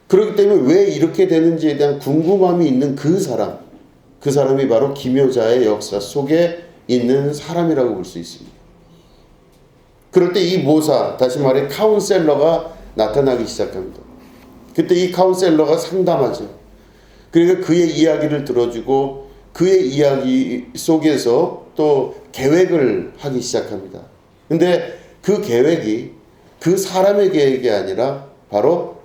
그렇기 때문에 왜 이렇게 되는지에 대한 궁금함이 있는 그 사람이 바로 기묘자의 역사 속에 있는 사람이라고 볼 수 있습니다. 그럴 때 이 모사, 다시 말해 카운셀러가 나타나기 시작합니다. 그때 이 카운셀러가 상담하죠. 그러니까 그의 이야기를 들어주고 그의 이야기 속에서 또 계획을 하기 시작합니다. 근데 그 계획이 그 사람의 계획이 아니라 바로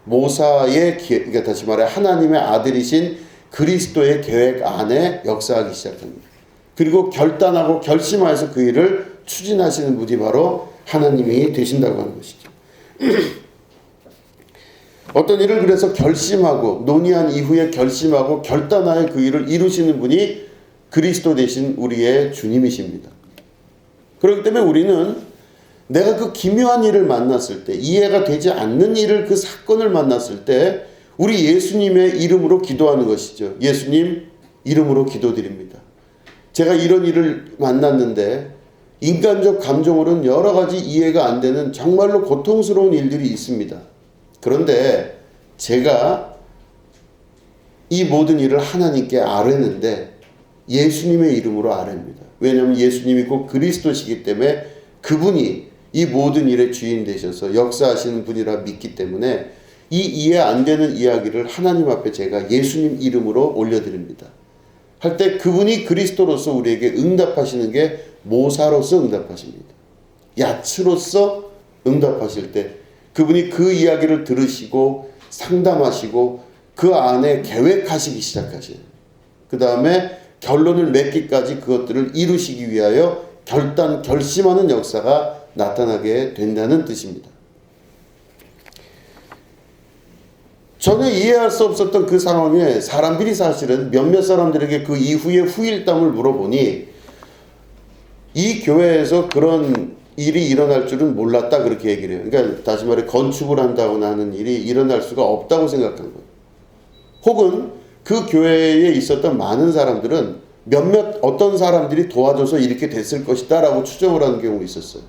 모사의 그러니까 다시 말해 하나님의 아들이신 그리스도의 계획 안에 역사하기 시작합니다. 그리고 결단하고 결심하여서 그 일을 추진하시는 분이 바로 하나님이 되신다고 하는 것이죠. 어떤 일을 그래서 결심하고 논의한 이후에 결심하고 결단하여 그 일을 이루시는 분이 그리스도 되신 우리의 주님이십니다. 그렇기 때문에 우리는 내가 그 기묘한 일을 만났을 때, 이해가 되지 않는 일을, 그 사건을 만났을 때 우리 예수님의 이름으로 기도하는 것이죠. 예수님 이름으로 기도드립니다. 제가 이런 일을 만났는데 인간적 감정으로는 여러 가지 이해가 안 되는 정말로 고통스러운 일들이 있습니다. 그런데 제가 이 모든 일을 하나님께 아뢰는데 예수님의 이름으로 아뢰입니다. 왜냐하면 예수님이 곧 그리스도시기 때문에 그분이 이 모든 일의 주인 되셔서 역사하시는 분이라 믿기 때문에 이 이해 안 되는 이야기를 하나님 앞에 제가 예수님 이름으로 올려드립니다. 할 때 그분이 그리스도로서 우리에게 응답하시는 게 모사로서 응답하십니다. 야츠로서 응답하실 때 그분이 그 이야기를 들으시고 상담하시고 그 안에 계획하시기 시작하셔요. 그 다음에 결론을 맺기까지 그것들을 이루시기 위하여 결심하는 역사가 나타나게 된다는 뜻입니다. 전혀 이해할 수 없었던 그 상황에 사람들이 사실은 몇몇 사람들에게 그 이후에 후일담을 물어보니 이 교회에서 그런 일이 일어날 줄은 몰랐다 그렇게 얘기를 해요. 그러니까 다시 말해 건축을 한다거나 하는 일이 일어날 수가 없다고 생각한 거예요. 혹은 그 교회에 있었던 많은 사람들은 몇몇 어떤 사람들이 도와줘서 이렇게 됐을 것이다 라고 추정을 하는 경우가 있었어요.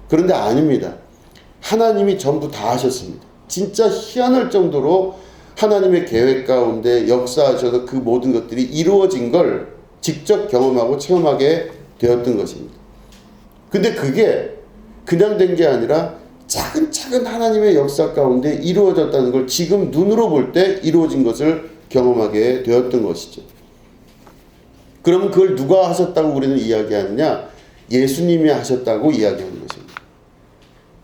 그런데 아닙니다. 하나님이 전부 다 하셨습니다. 진짜 희한할 정도로 하나님의 계획 가운데 역사하셔서 그 모든 것들이 이루어진 걸 직접 경험하고 체험하게 되었던 것입니다. 근데 그게 그냥 된 게 아니라 차근차근 하나님의 역사 가운데 이루어졌다는 걸 지금 눈으로 볼 때 이루어진 것을 경험하게 되었던 것이죠. 그럼 그걸 누가 하셨다고 우리는 이야기하느냐? 예수님이 하셨다고 이야기하는 것입니다.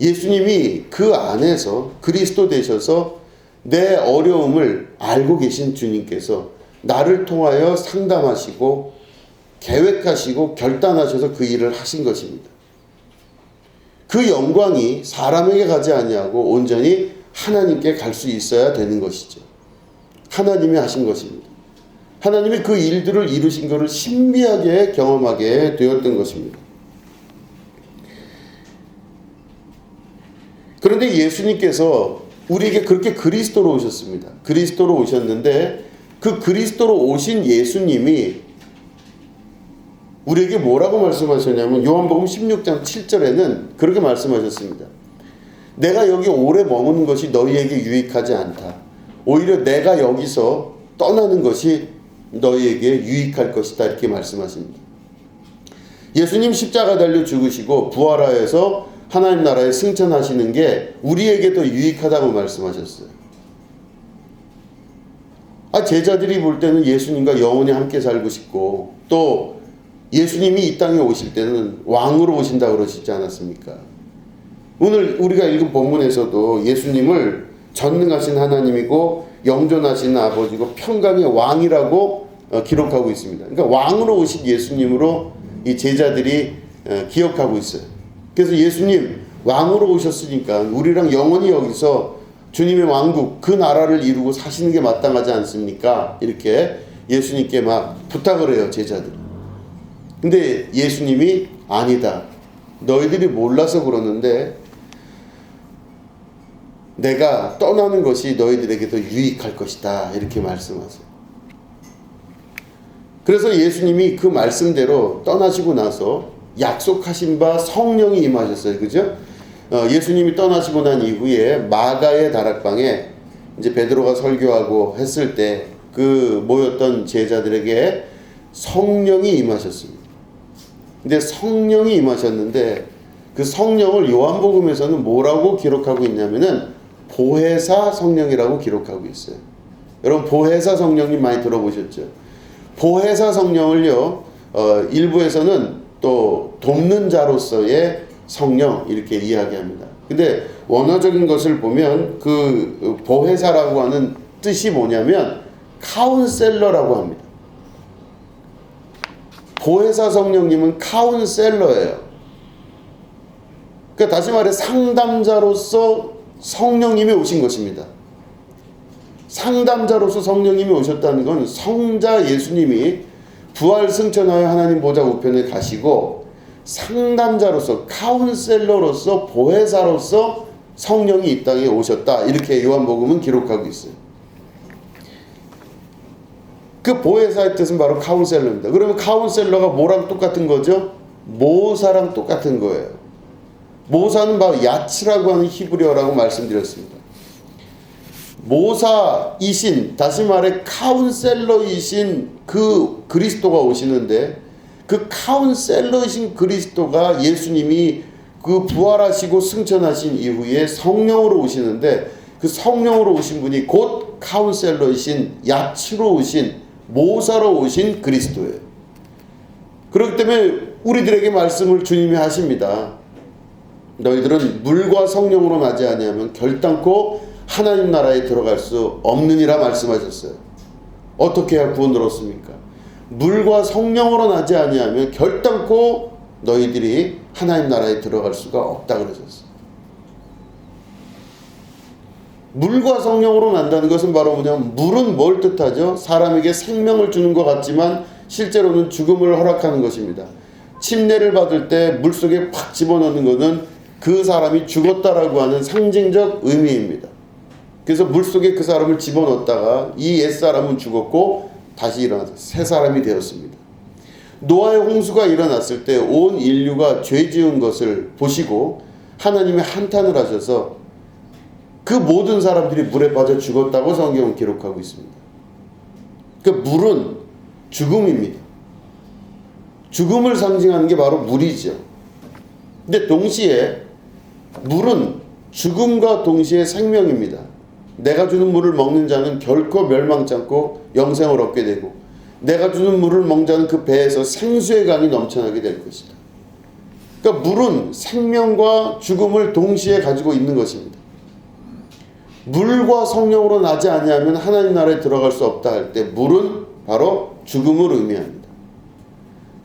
예수님이 그 안에서 그리스도 되셔서 내 어려움을 알고 계신 주님께서 나를 통하여 상담하시고 계획하시고 결단하셔서 그 일을 하신 것입니다. 그 영광이 사람에게 가지 아니하고 온전히 하나님께 갈 수 있어야 되는 것이죠. 하나님이 하신 것입니다. 하나님이 그 일들을 이루신 것을 신비하게 경험하게 되었던 것입니다. 그런데 예수님께서 우리에게 그렇게 그리스도로 오셨습니다. 그리스도로 오셨는데 그 그리스도로 오신 예수님이 우리에게 뭐라고 말씀하셨냐면 요한복음 16장 7절에는 그렇게 말씀하셨습니다. 내가 여기 오래 머무는 것이 너희에게 유익하지 않다. 오히려 내가 여기서 떠나는 것이 너희에게 유익할 것이다. 이렇게 말씀하십니다. 예수님 십자가 달려 죽으시고 부활하여서 하나님 나라에 승천하시는 게 우리에게 더 유익하다고 말씀하셨어요. 제자들이 볼 때는 예수님과 영원히 함께 살고 싶고 또 예수님이 이 땅에 오실 때는 왕으로 오신다고 그러시지 않았습니까? 오늘 우리가 읽은 본문에서도 예수님을 전능하신 하나님이고 영존하신 아버지고 평강의 왕이라고 기록하고 있습니다. 그러니까 왕으로 오신 예수님으로 이 제자들이 기억하고 있어요. 그래서 예수님 왕으로 오셨으니까 우리랑 영원히 여기서 주님의 왕국, 그 나라를 이루고 사시는 게 마땅하지 않습니까? 이렇게 예수님께 막 부탁을 해요, 제자들. 근데 예수님이 아니다. 너희들이 몰라서 그러는데 내가 떠나는 것이 너희들에게 더 유익할 것이다. 이렇게 말씀하세요. 그래서 예수님이 그 말씀대로 떠나시고 나서 약속하신 바 성령이 임하셨어요. 그죠? 예수님이 떠나시고 난 이후에 마가의 다락방에 이제 베드로가 설교하고 했을 때 그 모였던 제자들에게 성령이 임하셨습니다. 근데 성령이 임하셨는데 그 성령을 요한복음에서는 뭐라고 기록하고 있냐면은 보혜사 성령이라고 기록하고 있어요. 여러분 보혜사 성령님 많이 들어보셨죠? 보혜사 성령을요, 일부에서는 또 돕는 자로서의 성령 이렇게 이야기합니다. 근데 원어적인 것을 보면 그 보혜사라고 하는 뜻이 뭐냐면 카운셀러라고 합니다. 보혜사 성령님은 카운셀러예요. 그러니까 다시 말해 상담자로서 성령님이 오신 것입니다. 상담자로서 성령님이 오셨다는 건 성자 예수님이 부활 승천하여 하나님 보좌 우편에 가시고 상담자로서 카운셀러로서 보혜사로서 성령이 이 땅에 오셨다. 이렇게 요한복음은 기록하고 있어요. 그 보혜사의 뜻은 바로 카운셀러입니다. 그러면 카운셀러가 뭐랑 똑같은 거죠? 모사랑 똑같은 거예요. 모사는 바로 야츠라고 하는 히브리어라고 말씀드렸습니다. 모사이신, 다시 말해 카운셀러이신 그 그리스도가 오시는데 그 카운셀러이신 그리스도가 예수님이 그 부활하시고 승천하신 이후에 성령으로 오시는데 그 성령으로 오신 분이 곧 카운셀러이신 야츠로 오신 모사로 오신 그리스도예요. 그렇기 때문에 우리들에게 말씀을 주님이 하십니다. 너희들은 물과 성령으로 나지 아니하면 결단코 하나님 나라에 들어갈 수 없느니라 말씀하셨어요. 어떻게 해야 구원을 얻습니까? 물과 성령으로 나지 아니하면 결단코 너희들이 하나님 나라에 들어갈 수가 없다 그러셨어요. 물과 성령으로 난다는 것은 바로 뭐냐면 물은 뭘 뜻하죠? 사람에게 생명을 주는 것 같지만 실제로는 죽음을 허락하는 것입니다. 침례를 받을 때 물속에 팍 집어넣는 것은 그 사람이 죽었다라고 하는 상징적 의미입니다. 그래서 물속에 그 사람을 집어넣었다가 이 옛사람은 죽었고 다시 일어나서 새 사람이 되었습니다. 노아의 홍수가 일어났을 때 온 인류가 죄 지은 것을 보시고 하나님이 한탄을 하셔서 그 모든 사람들이 물에 빠져 죽었다고 성경은 기록하고 있습니다. 그 물은 죽음입니다. 죽음을 상징하는 게 바로 물이죠. 근데 동시에 물은 죽음과 동시에 생명입니다. 내가 주는 물을 먹는 자는 결코 멸망치 않고 영생을 얻게 되고 내가 주는 물을 먹는 자는 그 배에서 생수의 강이 넘쳐나게 될 것이다. 그러니까 물은 생명과 죽음을 동시에 가지고 있는 것입니다. 물과 성령으로 나지 아니하면 하나님 나라에 들어갈 수 없다 할 때 물은 바로 죽음을 의미합니다.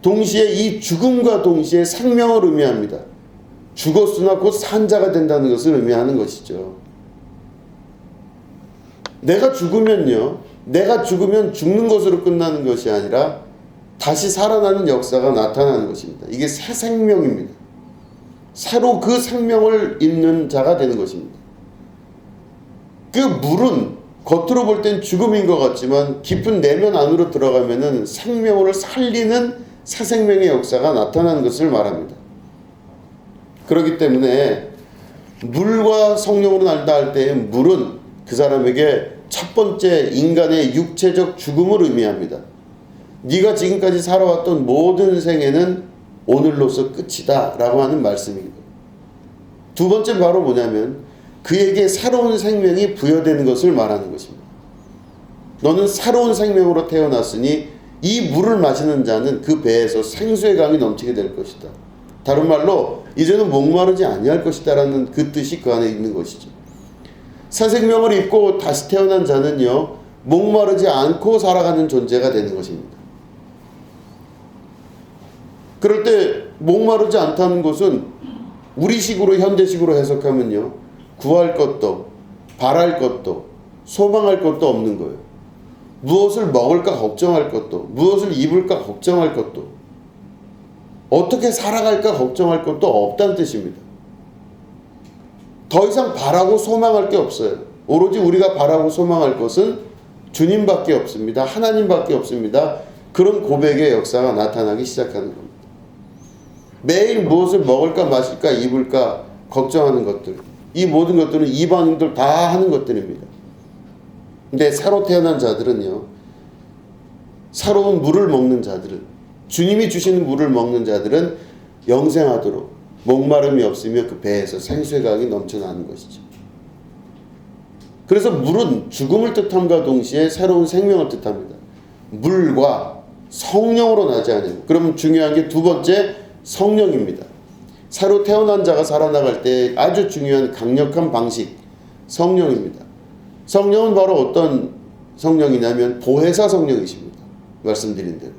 동시에 이 죽음과 동시에 생명을 의미합니다. 죽었으나 곧 산 자가 된다는 것을 의미하는 것이죠. 내가 죽으면요, 내가 죽으면 죽는 것으로 끝나는 것이 아니라 다시 살아나는 역사가 나타나는 것입니다. 이게 새 생명입니다. 새로 그 생명을 입는 자가 되는 것입니다. 그 물은 겉으로 볼 땐 죽음인 것 같지만 깊은 내면 안으로 들어가면은 생명을 살리는 새 생명의 역사가 나타나는 것을 말합니다. 그렇기 때문에 물과 성령으로 난다 할 때 물은 그 사람에게 첫 번째 인간의 육체적 죽음을 의미합니다. 네가 지금까지 살아왔던 모든 생애는 오늘로서 끝이다 라고 하는 말씀입니다. 두 번째 바로 뭐냐면 그에게 새로운 생명이 부여되는 것을 말하는 것입니다. 너는 새로운 생명으로 태어났으니 이 물을 마시는 자는 그 배에서 생수의 강이 넘치게 될 것이다. 다른 말로 이제는 목마르지 아니할 것이다 라는 그 뜻이 그 안에 있는 것이죠. 새 생명을 입고 다시 태어난 자는요, 목마르지 않고 살아가는 존재가 되는 것입니다. 그럴 때 목마르지 않다는 것은 우리식으로 현대식으로 해석하면요, 구할 것도 바랄 것도 소망할 것도 없는 거예요. 무엇을 먹을까 걱정할 것도, 무엇을 입을까 걱정할 것도, 어떻게 살아갈까 걱정할 것도 없다는 뜻입니다. 더 이상 바라고 소망할 게 없어요. 오로지 우리가 바라고 소망할 것은 주님밖에 없습니다. 하나님밖에 없습니다. 그런 고백의 역사가 나타나기 시작하는 겁니다. 매일 무엇을 먹을까 마실까 입을까 걱정하는 것들, 이 모든 것들은 이방인들 다 하는 것들입니다. 근데 새로 태어난 자들은요, 새로운 물을 먹는 자들은, 주님이 주시는 물을 먹는 자들은 영생하도록 목마름이 없으며 그 배에서 생수의 강이 넘쳐나는 것이죠. 그래서 물은 죽음을 뜻함과 동시에 새로운 생명을 뜻합니다. 물과 성령으로 나지 않아요. 그러면 중요한 게 두 번째, 성령입니다. 새로 태어난 자가 살아나갈 때 아주 중요한 강력한 방식, 성령입니다. 성령은 바로 어떤 성령이냐면 보혜사 성령이십니다. 말씀드린 대로.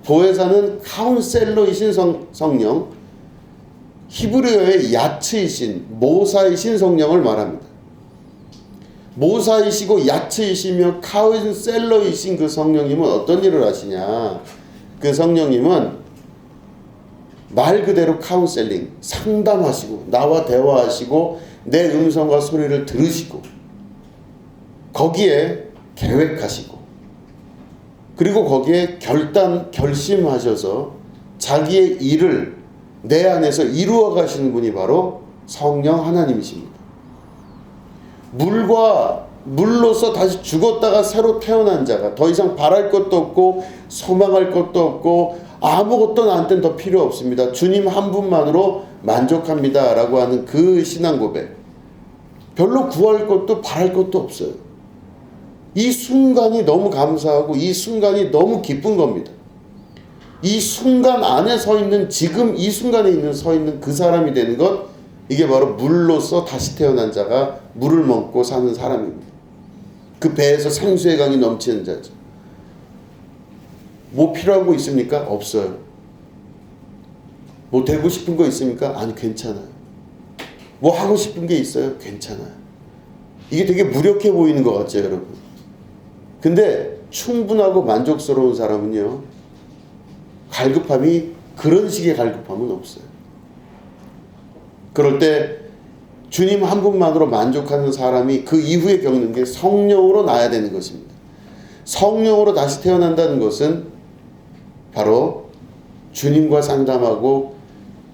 보혜사는 카운셀러이신 성령, 히브리어의 야츠이신, 모사이신 성령을 말합니다. 모사이시고 야츠이시며 카운셀러이신 그 성령님은 어떤 일을 하시냐? 그 성령님은 말 그대로 카운셀링, 상담하시고 나와 대화하시고 내 음성과 소리를 들으시고 거기에 계획하시고 그리고 거기에 결심하셔서 자기의 일을 내 안에서 이루어 가시는 분이 바로 성령 하나님이십니다. 물로서 다시 죽었다가 새로 태어난 자가 더 이상 바랄 것도 없고 소망할 것도 없고 아무것도 나한테는 더 필요 없습니다. 주님 한 분만으로 만족합니다 라고 하는 그 신앙 고백, 별로 구할 것도 바랄 것도 없어요. 이 순간이 너무 감사하고 이 순간이 너무 기쁜 겁니다. 이 순간 안에 서 있는, 지금 이 순간에 서 있는 그 사람이 되는 것, 이게 바로 물로서 다시 태어난 자가 물을 먹고 사는 사람입니다. 그 배에서 생수의 강이 넘치는 자죠. 뭐 필요한 거 있습니까? 없어요. 뭐 되고 싶은 거 있습니까? 아니, 괜찮아요. 뭐 하고 싶은 게 있어요? 괜찮아요. 이게 되게 무력해 보이는 것 같죠, 여러분? 근데 충분하고 만족스러운 사람은요, 갈급함이, 그런 식의 갈급함은 없어요. 그럴 때 주님 한 분만으로 만족하는 사람이 그 이후에 겪는 게 성령으로 나야 되는 것입니다. 성령으로 다시 태어난다는 것은 바로 주님과 상담하고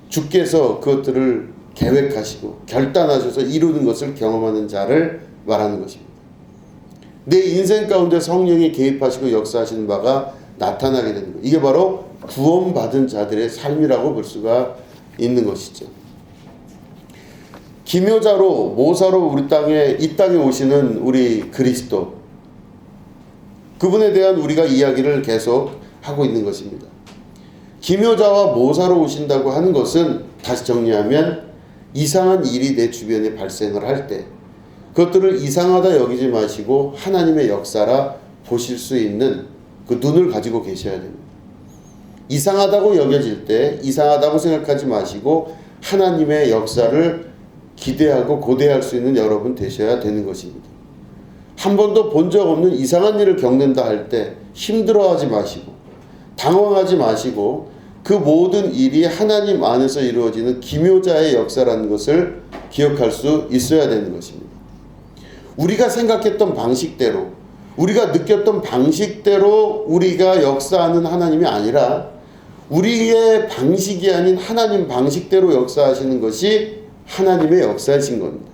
주께서 그것들을 계획하시고 결단하셔서 이루는 것을 경험하는 자를 말하는 것입니다. 내 인생 가운데 성령이 개입하시고 역사하시는 바가 나타나게 되는 것, 이게 바로 구원받은 자들의 삶이라고 볼 수가 있는 것이죠. 기묘자로, 모사로 이 땅에 오시는 우리 그리스도, 그분에 대한 우리가 이야기를 계속 하고 있는 것입니다. 기묘자와 모사로 오신다고 하는 것은, 다시 정리하면, 이상한 일이 내 주변에 발생을 할 때 그것들을 이상하다 여기지 마시고 하나님의 역사라 보실 수 있는 그 눈을 가지고 계셔야 됩니다. 이상하다고 여겨질 때 이상하다고 생각하지 마시고 하나님의 역사를 기대하고 고대할 수 있는 여러분 되셔야 되는 것입니다. 한 번도 본 적 없는 이상한 일을 겪는다 할 때 힘들어하지 마시고 당황하지 마시고 그 모든 일이 하나님 안에서 이루어지는 기묘자의 역사라는 것을 기억할 수 있어야 되는 것입니다. 우리가 생각했던 방식대로, 우리가 느꼈던 방식대로 우리가 역사하는 하나님이 아니라 우리의 방식이 아닌 하나님 방식대로 역사하시는 것이 하나님의 역사이신 겁니다.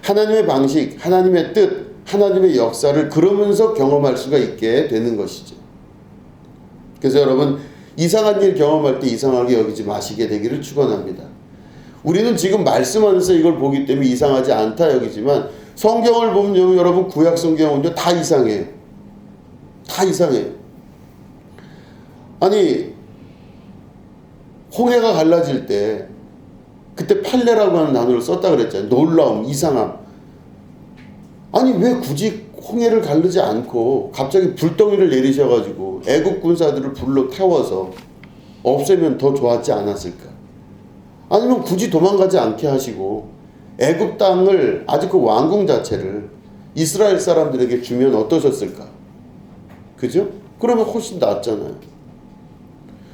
하나님의 방식, 하나님의 뜻, 하나님의 역사를 그러면서 경험할 수가 있게 되는 것이죠. 그래서 여러분, 이상한 일 경험할 때 이상하게 여기지 마시게 되기를 축원합니다. 우리는 지금 말씀 안에서 이걸 보기 때문에 이상하지 않다 여기지만, 성경을 보면 여러분, 구약 성경은요 다 이상해요. 다 이상해요. 아니, 홍해가 갈라질 때 그때 팔레라고 하는 단어를 썼다 그랬잖아요. 놀라움, 이상함. 아니, 왜 굳이 홍해를 가르지 않고 갑자기 불덩이를 내리셔가지고 애국 군사들을 불러 태워서 없애면 더 좋았지 않았을까? 아니면 굳이 도망가지 않게 하시고 애굽 땅을 아주 그 왕궁 자체를 이스라엘 사람들에게 주면 어떠셨을까? 그죠? 그러면 훨씬 낫잖아요.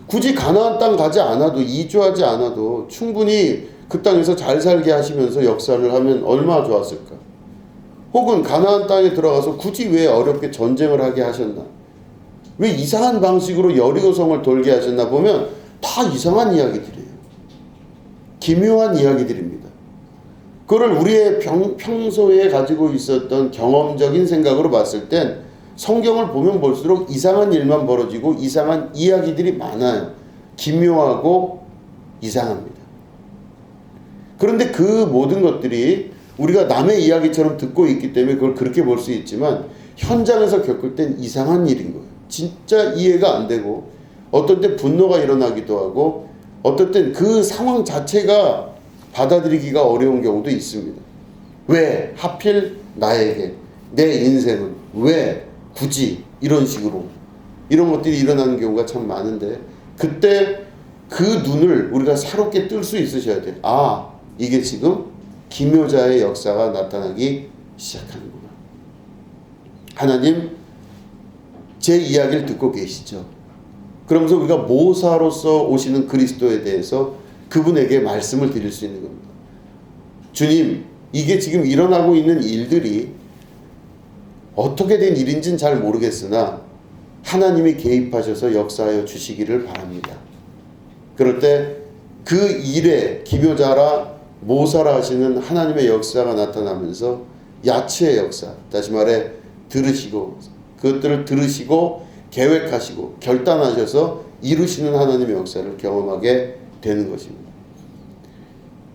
굳이 가나안 땅 가지 않아도, 이주하지 않아도 충분히 그 땅에서 잘 살게 하시면서 역사를 하면 얼마나 좋았을까? 혹은 가나안 땅에 들어가서 굳이 왜 어렵게 전쟁을 하게 하셨나? 왜 이상한 방식으로 여리고성을 돌게 하셨나 보면 다 이상한 이야기들이에요. 기묘한 이야기들입니다. 그걸 우리의 평소에 가지고 있었던 경험적인 생각으로 봤을 땐 성경을 보면 볼수록 이상한 일만 벌어지고 이상한 이야기들이 많아요. 기묘하고 이상합니다. 그런데 그 모든 것들이 우리가 남의 이야기처럼 듣고 있기 때문에 그걸 그렇게 볼 수 있지만 현장에서 겪을 땐 이상한 일인 거예요. 진짜 이해가 안 되고 어떤 때 분노가 일어나기도 하고 어떤 땐 그 상황 자체가 받아들이기가 어려운 경우도 있습니다. 왜 하필 나에게, 내 인생은 왜 굳이 이런 식으로, 이런 것들이 일어나는 경우가 참 많은데 그때 그 눈을 우리가 새롭게 뜰 수 있으셔야 돼요. 아, 이게 지금 기묘자의 역사가 나타나기 시작하는구나. 하나님 제 이야기를 듣고 계시죠. 그러면서 우리가 모사로서 오시는 그리스도에 대해서 그분에게 말씀을 드릴 수 있는 겁니다. 주님, 이게 지금 일어나고 있는 일들이 어떻게 된 일인지는 잘 모르겠으나 하나님이 개입하셔서 역사하여 주시기를 바랍니다. 그럴 때 그 일에 기묘자라 모사라 하시는 하나님의 역사가 나타나면서 야채의 역사, 다시 말해 들으시고 그것들을 들으시고 계획하시고 결단하셔서 이루시는 하나님의 역사를 경험하게 되는 것입니다.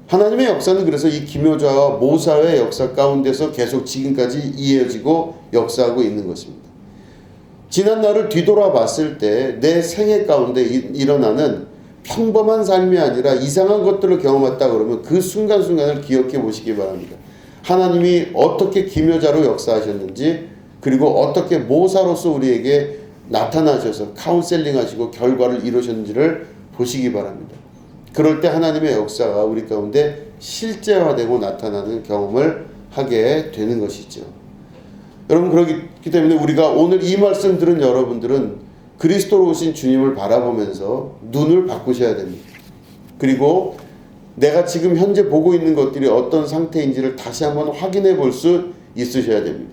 하나님의 역사는 그래서 이 기묘자와 모사의 역사 가운데서 계속 지금까지 이어지고 역사하고 있는 것입니다. 지난 날을 뒤돌아봤을 때 내 생애 가운데 일어나는 평범한 삶이 아니라 이상한 것들을 경험했다 그러면 그 순간순간을 기억해 보시기 바랍니다. 하나님이 어떻게 기묘자로 역사하셨는지, 그리고 어떻게 모사로서 우리에게 나타나셔서 카운셀링 하시고 결과를 이루셨는지를 보시기 바랍니다. 그럴 때 하나님의 역사가 우리 가운데 실제화되고 나타나는 경험을 하게 되는 것이죠. 여러분, 그렇기 때문에 우리가 오늘 이 말씀 들은 여러분들은 그리스도로 오신 주님을 바라보면서 눈을 바꾸셔야 됩니다. 그리고 내가 지금 현재 보고 있는 것들이 어떤 상태인지를 다시 한번 확인해 볼 수 있으셔야 됩니다.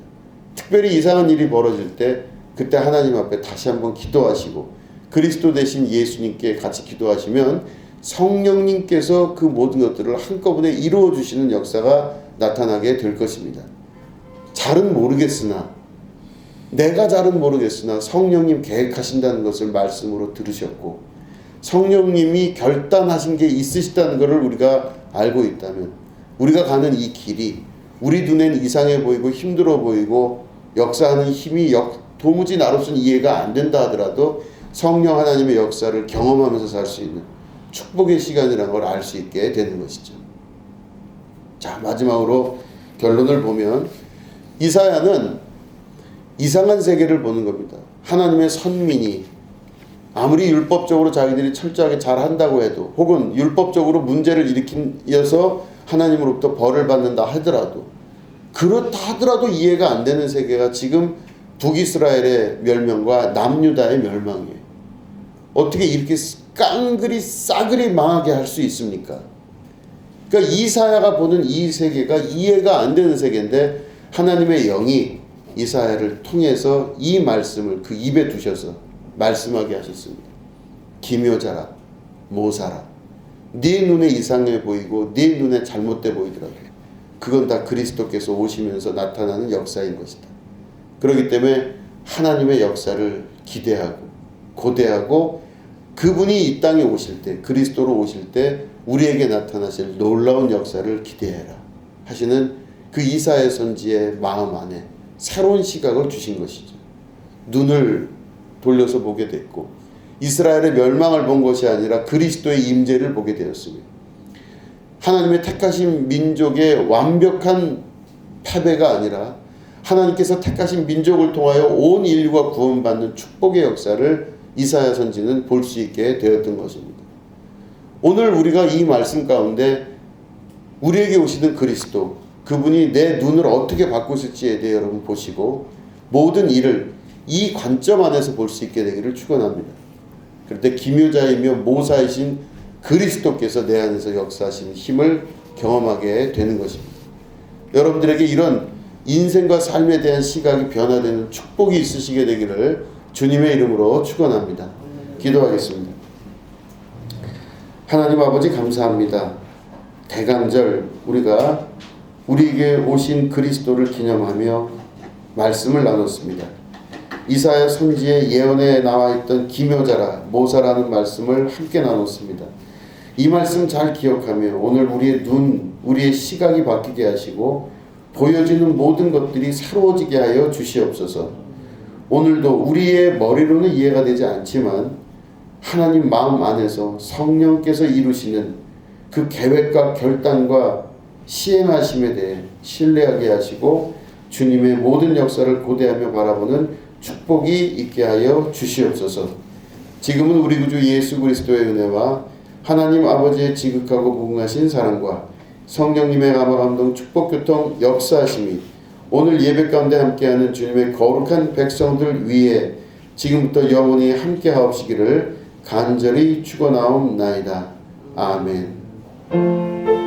특별히 이상한 일이 벌어질 때 그때 하나님 앞에 다시 한번 기도하시고 그리스도 대신 예수님께 같이 기도하시면 성령님께서 그 모든 것들을 한꺼번에 이루어 주시는 역사가 나타나게 될 것입니다. 잘은 모르겠으나, 내가 잘은 모르겠으나 성령님 계획하신다는 것을 말씀으로 들으셨고 성령님이 결단하신 게 있으시다는 것을 우리가 알고 있다면 우리가 가는 이 길이 우리 눈엔 이상해 보이고 힘들어 보이고 역사하는 힘이 도무지 나로서는 이해가 안 된다 하더라도 성령 하나님의 역사를 경험하면서 살 수 있는 축복의 시간이라는 걸 알 수 있게 되는 것이죠. 자, 마지막으로 결론을 보면 이사야는 이상한 세계를 보는 겁니다. 하나님의 선민이 아무리 율법적으로 자기들이 철저하게 잘한다고 해도, 혹은 율법적으로 문제를 일으키어서 하나님으로부터 벌을 받는다 하더라도, 그렇다 하더라도 이해가 안 되는 세계가 지금 북이스라엘의 멸망과 남유다의 멸망이에요. 어떻게 이렇게 깡그리 싸그리 망하게 할 수 있습니까? 그러니까 이사야가 보는 이 세계가 이해가 안 되는 세계인데 하나님의 영이 이사야를 통해서 이 말씀을 그 입에 두셔서 말씀하게 하셨습니다. 기묘자라, 모사라. 네 눈에 이상해 보이고 네 눈에 잘못돼 보이더라도 그건 다 그리스도께서 오시면서 나타나는 역사인 것이다. 그렇기 때문에 하나님의 역사를 기대하고 고대하고 그분이 이 땅에 오실 때, 그리스도로 오실 때 우리에게 나타나실 놀라운 역사를 기대해라 하시는 그 이사야 선지의 마음 안에 새로운 시각을 주신 것이죠. 눈을 돌려서 보게 됐고 이스라엘의 멸망을 본 것이 아니라 그리스도의 임재를 보게 되었습니다. 하나님의 택하신 민족의 완벽한 패배가 아니라 하나님께서 택하신 민족을 통하여 온 인류가 구원받는 축복의 역사를 이사야 선지는 볼 수 있게 되었던 것입니다. 오늘 우리가 이 말씀 가운데 우리에게 오시는 그리스도, 그분이 내 눈을 어떻게 바꾸실지에 대해 여러분 보시고 모든 일을 이 관점 안에서 볼 수 있게 되기를 축원합니다. 그럴 때 기묘자이며 모사이신 그리스도께서 내 안에서 역사하시는 힘을 경험하게 되는 것입니다. 여러분들에게 이런 인생과 삶에 대한 시각이 변화되는 축복이 있으시게 되기를 주님의 이름으로 축원합니다. 기도하겠습니다. 하나님 아버지 감사합니다. 대강절 우리가 우리에게 오신 그리스도를 기념하며 말씀을 나눴습니다. 이사야 선지의 예언에 나와 있던 기묘자라 모사라는 말씀을 함께 나눴습니다. 이 말씀 잘 기억하며 오늘 우리의 눈, 우리의 시각이 바뀌게 하시고 보여지는 모든 것들이 새로워지게 하여 주시옵소서. 오늘도 우리의 머리로는 이해가 되지 않지만 하나님 마음 안에서 성령께서 이루시는 그 계획과 결단과 시행하심에 대해 신뢰하게 하시고 주님의 모든 역사를 고대하며 바라보는 축복이 있게 하여 주시옵소서. 지금은 우리 구주 예수 그리스도의 은혜와 하나님 아버지의 지극하고 무궁하신 사랑과 성령님의 감화감동 축복교통 역사하심이 오늘 예배 가운데 함께하는 주님의 거룩한 백성들 위에 지금부터 영원히 함께하옵시기를 간절히 축원하옵나이다. 아멘.